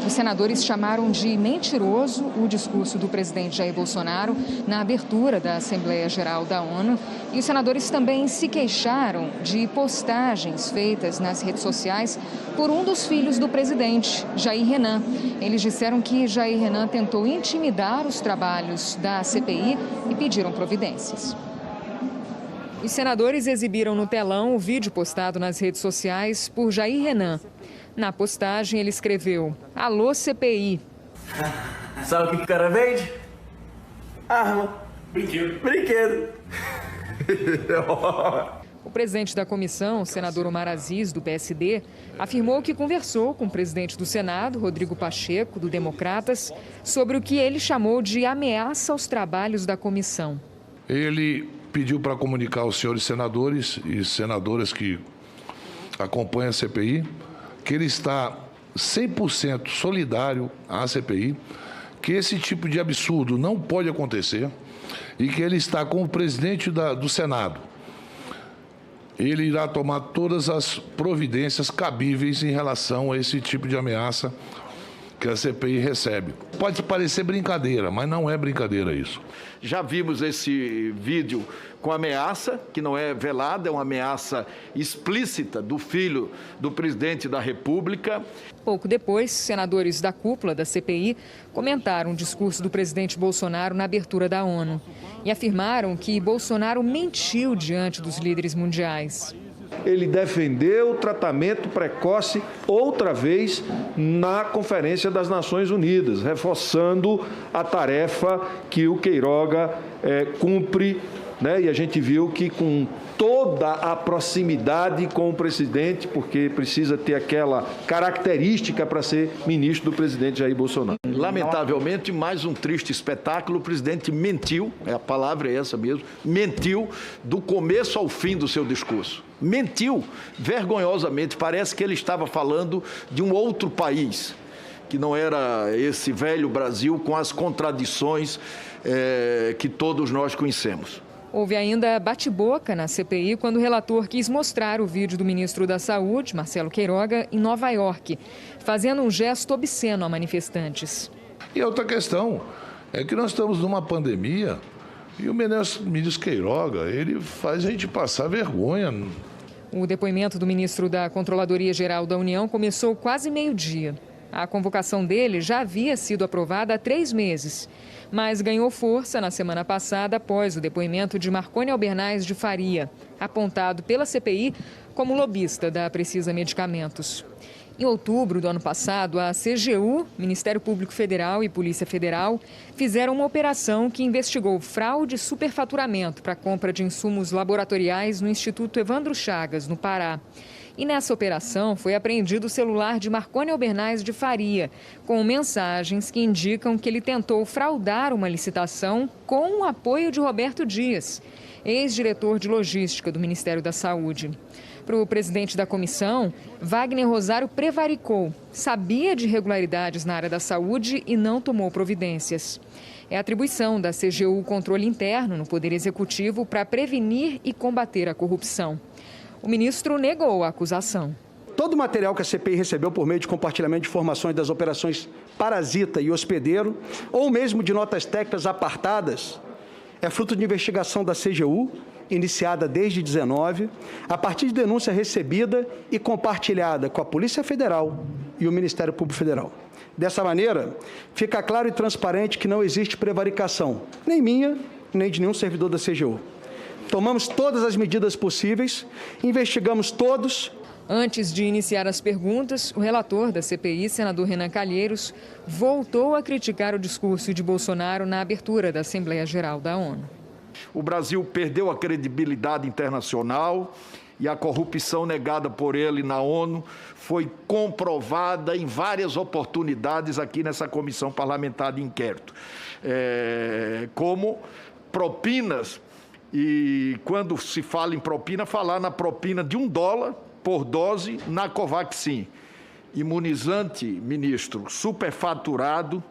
Os senadores chamaram de mentiroso o discurso do presidente Jair Bolsonaro na abertura da Assembleia Geral da ONU. E os senadores também se queixaram de postagens feitas nas redes sociais por um dos filhos do presidente, Jair Renan. Eles disseram que Jair Renan tentou intimidar os trabalhos da CPI e pediram providências. Os senadores exibiram no telão o vídeo postado nas redes sociais por Jair Renan. Na postagem, ele escreveu: "Alô, CPI". Sabe o que o cara vende? Arma. Brinquedo. O presidente da comissão, o senador Omar Aziz, do PSD, afirmou que conversou com o presidente do Senado, Rodrigo Pacheco, do Democratas, sobre o que ele chamou de ameaça aos trabalhos da comissão. Ele pediu para comunicar aos senhores senadores e senadoras que acompanham a CPI que ele está 100% solidário à CPI, que esse tipo de absurdo não pode acontecer e que ele está com o presidente do Senado. Ele irá tomar todas as providências cabíveis em relação a esse tipo de ameaça que a CPI recebe. Pode parecer brincadeira, mas não é brincadeira isso. Já vimos esse vídeo com ameaça, que não é velada, é uma ameaça explícita do filho do presidente da República. Pouco depois, senadores da cúpula da CPI comentaram o discurso do presidente Bolsonaro na abertura da ONU e afirmaram que Bolsonaro mentiu diante dos líderes mundiais. Ele defendeu o tratamento precoce outra vez na Conferência das Nações Unidas, reforçando a tarefa que o Queiroga cumpre, né? E a gente viu que com toda a proximidade com o presidente, porque precisa ter aquela característica para ser ministro do presidente Jair Bolsonaro. Lamentavelmente, mais um triste espetáculo. O presidente mentiu, a palavra é essa mesmo, mentiu do começo ao fim do seu discurso. Mentiu vergonhosamente, parece que ele estava falando de um outro país, que não era esse velho Brasil com as contradições que todos nós conhecemos. Houve ainda bate-boca na CPI quando o relator quis mostrar o vídeo do ministro da Saúde, Marcelo Queiroga, em Nova York, fazendo um gesto obsceno a manifestantes. E outra questão é que nós estamos numa pandemia e o ministro Queiroga, ele faz a gente passar vergonha. O depoimento do ministro da Controladoria Geral da União começou quase meio-dia. A convocação dele já havia sido aprovada há 3 meses, mas ganhou força na semana passada após o depoimento de Marconi Albernaz de Faria, apontado pela CPI como lobista da Precisa Medicamentos. Em outubro do ano passado, a CGU, Ministério Público Federal e Polícia Federal fizeram uma operação que investigou fraude e superfaturamento para a compra de insumos laboratoriais no Instituto Evandro Chagas, no Pará. E nessa operação foi apreendido o celular de Marconi Albernaz de Faria, com mensagens que indicam que ele tentou fraudar uma licitação com o apoio de Roberto Dias, ex-diretor de logística do Ministério da Saúde. Para o presidente da comissão, Wagner Rosário prevaricou, sabia de irregularidades na área da saúde e não tomou providências. É atribuição da CGU o controle interno no Poder Executivo para prevenir e combater a corrupção. O ministro negou a acusação. Todo o material que a CPI recebeu por meio de compartilhamento de informações das operações Parasita e Hospedeiro, ou mesmo de notas técnicas apartadas, é fruto de investigação da CGU, iniciada desde 2019, a partir de denúncia recebida e compartilhada com a Polícia Federal e o Ministério Público Federal. Dessa maneira, fica claro e transparente que não existe prevaricação, nem minha, nem de nenhum servidor da CGU. Tomamos todas as medidas possíveis, investigamos todos. Antes de iniciar as perguntas, o relator da CPI, senador Renan Calheiros, voltou a criticar o discurso de Bolsonaro na abertura da Assembleia Geral da ONU. O Brasil perdeu a credibilidade internacional e a corrupção negada por ele na ONU foi comprovada em várias oportunidades aqui nessa comissão parlamentar de inquérito. Como propinas, e quando se fala em propina, falar na propina de $1 por dose na Covaxin. Imunizante, ministro, superfaturado,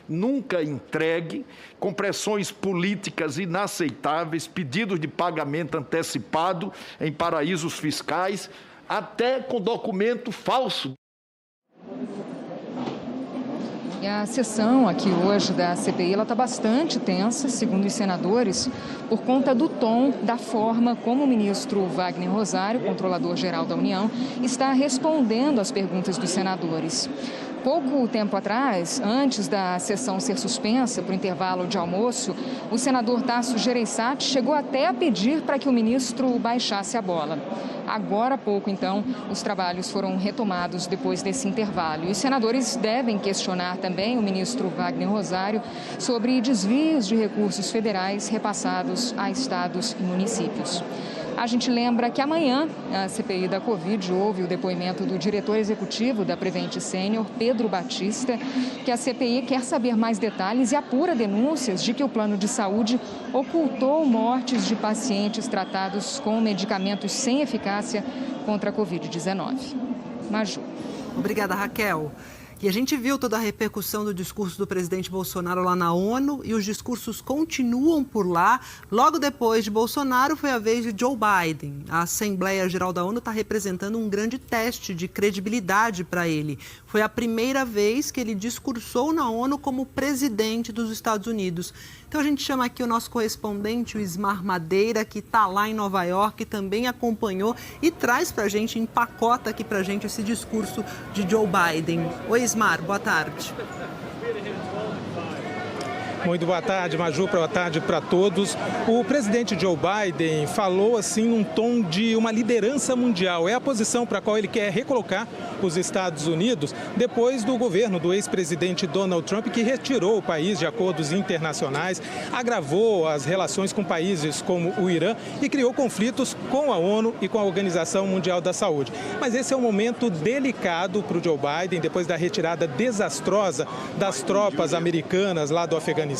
nunca entregue, com pressões políticas inaceitáveis, pedidos de pagamento antecipado em paraísos fiscais, até com documento falso. E a sessão aqui hoje da CPI está bastante tensa, segundo os senadores, por conta do tom, da forma como o ministro Wagner Rosário, controlador-geral da União, está respondendo às perguntas dos senadores. Pouco tempo atrás, antes da sessão ser suspensa por intervalo de almoço, o senador Tasso Gereissati chegou até a pedir para que o ministro baixasse a bola. Agora há pouco, então, os trabalhos foram retomados depois desse intervalo. E os senadores devem questionar também o ministro Wagner Rosário sobre desvios de recursos federais repassados a estados e municípios. A gente lembra que amanhã, a CPI da Covid, houve o depoimento do diretor executivo da Prevent Senior, Pedro Batista, que a CPI quer saber mais detalhes e apura denúncias de que o plano de saúde ocultou mortes de pacientes tratados com medicamentos sem eficácia contra a Covid-19. Maju. Obrigada, Raquel. E a gente viu toda a repercussão do discurso do presidente Bolsonaro lá na ONU e os discursos continuam por lá. Logo depois de Bolsonaro foi a vez de Joe Biden. A Assembleia Geral da ONU está representando um grande teste de credibilidade para ele. Foi a primeira vez que ele discursou na ONU como presidente dos Estados Unidos. Então a gente chama aqui o nosso correspondente, o Ismar Madeira, que está lá em Nova York, também acompanhou e traz para a gente, empacota aqui para a gente esse discurso de Joe Biden. Oi, Ismar, boa tarde. Muito boa tarde, Maju, boa tarde para todos. O presidente Joe Biden falou assim num tom de uma liderança mundial. É a posição para a qual ele quer recolocar os Estados Unidos depois do governo do ex-presidente Donald Trump, que retirou o país de acordos internacionais, agravou as relações com países como o Irã e criou conflitos com a ONU e com a Organização Mundial da Saúde. Mas esse é um momento delicado para o Joe Biden, depois da retirada desastrosa das tropas americanas lá do Afeganistão.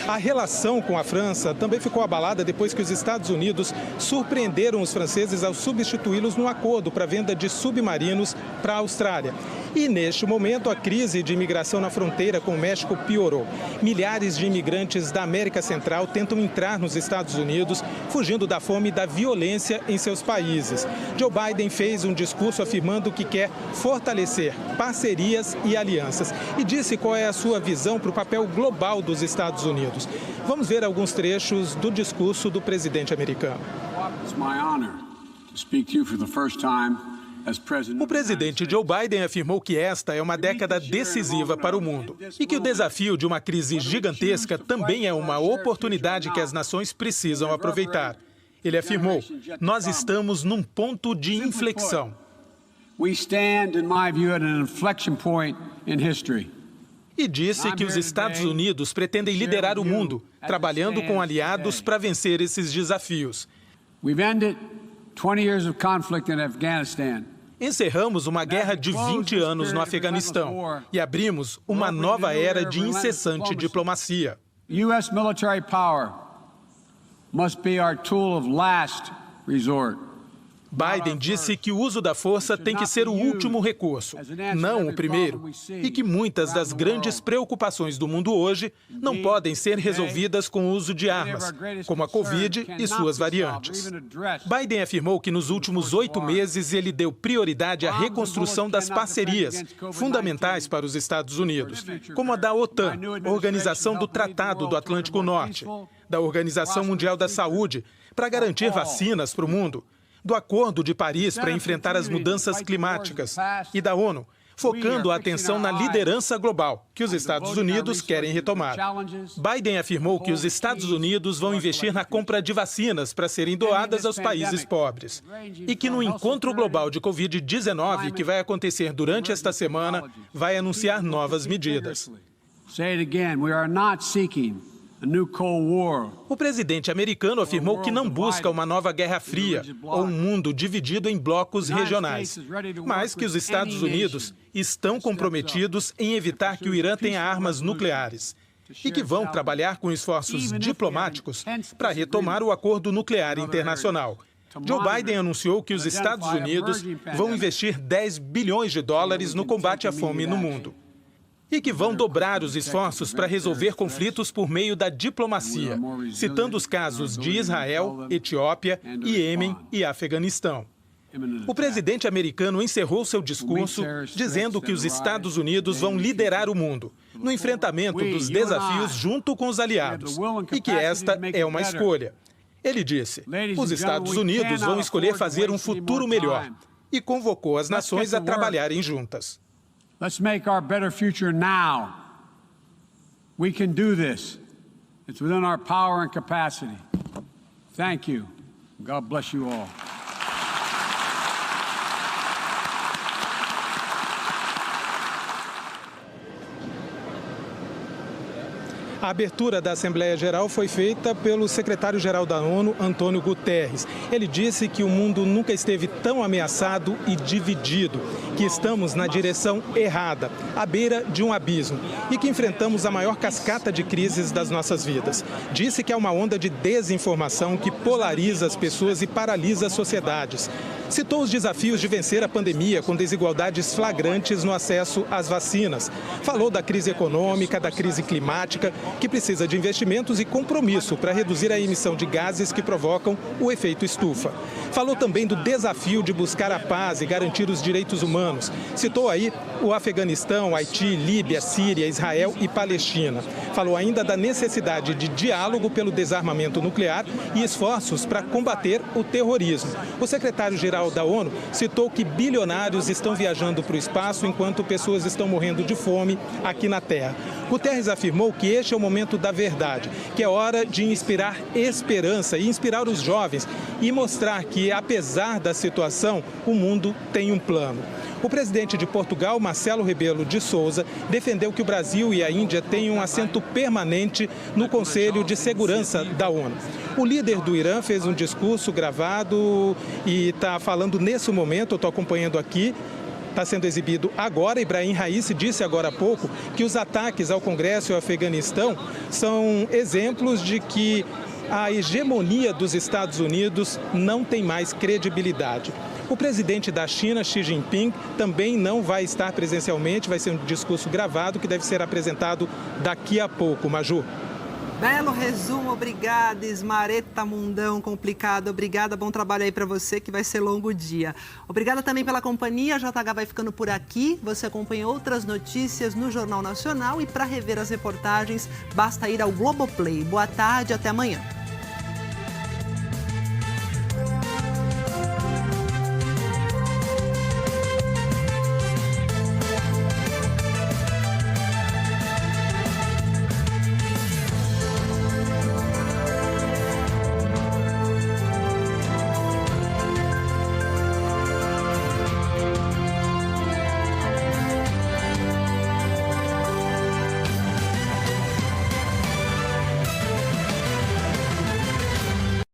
A relação com a França também ficou abalada depois que os Estados Unidos surpreenderam os franceses ao substituí-los num acordo para a venda de submarinos para a Austrália. E, neste momento, a crise de imigração na fronteira com o México piorou. Milhares de imigrantes da América Central tentam entrar nos Estados Unidos, fugindo da fome e da violência em seus países. Joe Biden fez um discurso afirmando que quer fortalecer parcerias e alianças e disse qual é a sua visão para o papel global dos Estados Unidos. Vamos ver alguns trechos do discurso do presidente americano. It's my honor to speak to you for the first time O presidente Joe Biden afirmou que esta é uma década decisiva para o mundo e que o desafio de uma crise gigantesca também é uma oportunidade que as nações precisam aproveitar. Ele afirmou: nós estamos num ponto de inflexão. E disse que os Estados Unidos pretendem liderar o mundo, trabalhando com aliados para vencer esses desafios. Encerramos uma guerra de 20 anos no Afeganistão e abrimos uma nova era de incessante diplomacia. U.S. military power must be our tool of last resort. Biden disse que o uso da força tem que ser o último recurso, não o primeiro, e que muitas das grandes preocupações do mundo hoje não podem ser resolvidas com o uso de armas, como a Covid e suas variantes. Biden afirmou que nos últimos 8 meses ele deu prioridade à reconstrução das parcerias fundamentais para os Estados Unidos, como a da OTAN, Organização do Tratado do Atlântico Norte, da Organização Mundial da Saúde, para garantir vacinas para o mundo, do Acordo de Paris para enfrentar as mudanças climáticas e da ONU, focando a atenção na liderança global, que os Estados Unidos querem retomar. Biden afirmou que os Estados Unidos vão investir na compra de vacinas para serem doadas aos países pobres e que no encontro global de Covid-19, que vai acontecer durante esta semana, vai anunciar novas medidas. O presidente americano afirmou que não busca uma nova Guerra Fria ou um mundo dividido em blocos regionais, mas que os Estados Unidos estão comprometidos em evitar que o Irã tenha armas nucleares e que vão trabalhar com esforços diplomáticos para retomar o acordo nuclear internacional. Joe Biden anunciou que os Estados Unidos vão investir 10 bilhões de dólares no combate à fome no mundo e que vão dobrar os esforços para resolver conflitos por meio da diplomacia, citando os casos de Israel, Etiópia, Iêmen e Afeganistão. O presidente americano encerrou seu discurso dizendo que os Estados Unidos vão liderar o mundo no enfrentamento dos desafios junto com os aliados e que esta é uma escolha. Ele disse: os Estados Unidos vão escolher fazer um futuro melhor e convocou as nações a trabalharem juntas. Let's make our better future now. We can do this. It's within our power and capacity. Thank you. God bless you all. A abertura da Assembleia Geral foi feita pelo secretário-geral da ONU, Antônio Guterres. Ele disse que o mundo nunca esteve tão ameaçado e dividido, que estamos na direção errada, à beira de um abismo, e que enfrentamos a maior cascata de crises das nossas vidas. Disse que há uma onda de desinformação que polariza as pessoas e paralisa as sociedades. Citou os desafios de vencer a pandemia com desigualdades flagrantes no acesso às vacinas. Falou da crise econômica, da crise climática, que precisa de investimentos e compromisso para reduzir a emissão de gases que provocam o efeito estufa. Falou também do desafio de buscar a paz e garantir os direitos humanos. Citou aí o Afeganistão, Haiti, Líbia, Síria, Israel e Palestina. Falou ainda da necessidade de diálogo pelo desarmamento nuclear e esforços para combater o terrorismo. O secretário-geral da ONU citou que bilionários estão viajando para o espaço enquanto pessoas estão morrendo de fome aqui na Terra. Guterres afirmou que este é o momento da verdade, que é hora de inspirar esperança e inspirar os jovens e mostrar que, apesar da situação, o mundo tem um plano. O presidente de Portugal, Marcelo Rebelo de Sousa, defendeu que o Brasil e a Índia tenham um assento permanente no Conselho de Segurança da ONU. O líder do Irã fez um discurso gravado e está falando nesse momento, eu estou acompanhando aqui, está sendo exibido agora. Ibrahim Raisi disse agora há pouco que os ataques ao Congresso e ao Afeganistão são exemplos de que a hegemonia dos Estados Unidos não tem mais credibilidade. O presidente da China, Xi Jinping, também não vai estar presencialmente, vai ser um discurso gravado que deve ser apresentado daqui a pouco. Maju. Belo resumo, obrigada, Ismareta Mundão, complicado, obrigada, bom trabalho aí para você, que vai ser longo dia. Obrigada também pela companhia, a JH vai ficando por aqui, você acompanha outras notícias no Jornal Nacional e para rever as reportagens, basta ir ao Globoplay. Boa tarde, até amanhã.